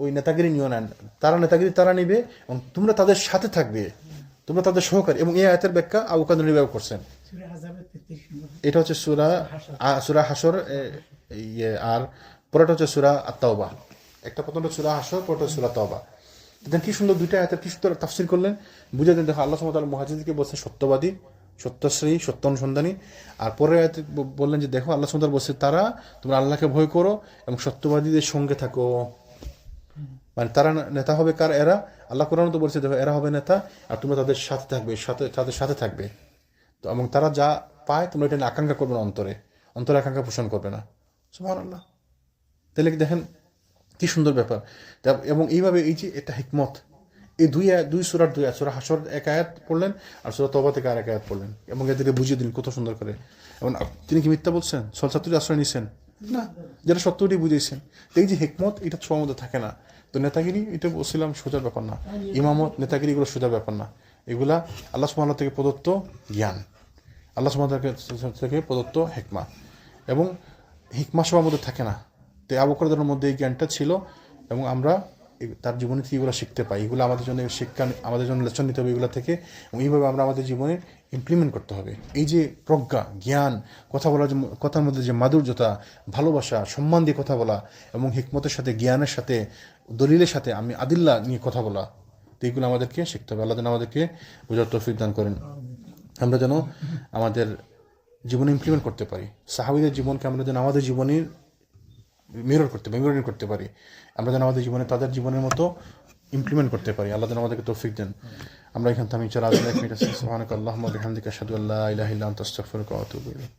ওই নেতাগিরি নিও না, তারা নেতাগিরি তারা নিবে এবং তোমরা তাদের সাথে থাকবে, তোমরা তাদের সহকারী। এবং এই আয়াতের ব্যাখ্যা আবু কাদের ব্যবহার করছেন। এটা হচ্ছে সূরা হাসর, আর পরেরটা হচ্ছে সূরা আত-তাওবা। একটা প্রথমটা সূরা হাসর, পরেরটা সূরা তাওবা। দেখেন কি সুন্দর দুইটা আয়াতের কি সুন্দর তাফসীর করলেন, বুঝে দেন। দেখো আল্লাহ সুবহানাহু ওয়া তাআলা মুহাজিরদেরকে বলছেন সত্যবাদী, সত্যশ্রয়ী, সত্য অনুসন্ধানী। আর পরের আয়াতে বললেন যে দেখো আল্লাহ সুবহানাহু ওয়া তাআলা বলছে তারা, তোমরা আল্লাহকে ভয় করো এবং সত্যবাদীদের সঙ্গে থাকো। মানে তারা নেতা হবে কার? এরা। আল্লাহ কোরআন তো বলছে দেখো এরা হবে নেতা আর তোমরা তাদের সাথে থাকবে, তাদের সাথে থাকবে। তো এবং তারা যা পায় তোমরা এটা নিয়ে আকাঙ্ক্ষা করবে না, অন্তরে আকাঙ্ক্ষা পোষণ করবে না। সুবহানাল্লাহ। তাহলে দেখেন কি সুন্দর ব্যাপার। এবং এইভাবে এই যে এটা হিকমত, এই দুই সূরার দুই আয়াত, সূরা হাসর এক আয়াত পড়লেন আর সূরা তাওবা থেকে আরেক আয়াত পড়লেন এবং এদেরকে বুঝিয়ে দিন কত সুন্দর করে। এবং তিনি কি মিথ্যা বলছেন? সলসাতুরি আশ্রয় নিছেন না, যেটা সত্যটি বুঝিয়েছেন। এই যে হিকমত, এটা সবার মধ্যে থাকে না। তো নেতাগিরি, এটা বলছিলাম সোজার ব্যাপার না। ইমামত, নেতাগিরি, এগুলো সোজার ব্যাপার না। এগুলা আল্লাহ সুবহানাহু থেকে প্রদত্ত জ্ঞান, আল্লাহ সুবহানাহু থেকে প্রদত্ত হিকমা, এবং হিকমা সবার মধ্যে থাকে না। তো আবু বকরের মধ্যে এই জ্ঞানটা ছিল এবং আমরা তার জীবনে থেকে এগুলো শিখতে পাই। এগুলো আমাদের জন্য শিক্ষা, আমাদের জন্য লেসন নিতে হবে এগুলো থেকে, এবং এইভাবে আমরা আমাদের জীবনে ইমপ্লিমেন্ট করতে হবে। এই যে প্রজ্ঞা, জ্ঞান, কথা বলার, কথার মধ্যে যে মাধুর্যতা, ভালোবাসা, সম্মান দিয়ে কথা বলা, এবং হিকমতের সাথে, জ্ঞানের সাথে, দলিলের সাথে আমি আদিল্লা নিয়ে কথা বলা, তো এইগুলো আমাদেরকে শিখতে হবে। আল্লাহ যেন আমাদেরকে বোঝার তৌফিক দান করেন, আমরা যেন আমাদের জীবনে ইমপ্লিমেন্ট করতে পারি। সাহাবীদের জীবনকে আমরা যেন আমাদের জীবনে মিরর করতে পারি, আমরা যেন আমাদের জীবনে তাদের জীবনের মতো ইমপ্লিমেন্ট করতে পারি। আল্লাহ যেন আমাদেরকে তৌফিক দেন। আমরা এখান থেকে আমি চলে আসলে এক মিনিট আছে। সুবহানাকাল্লাহুম্মা ওয়া বিহামদিকা আশহাদু আল্লা ইলাহা ইল্লা আনতা আস্তাগফিরুকা ওয়া আতুবু ইলাইক।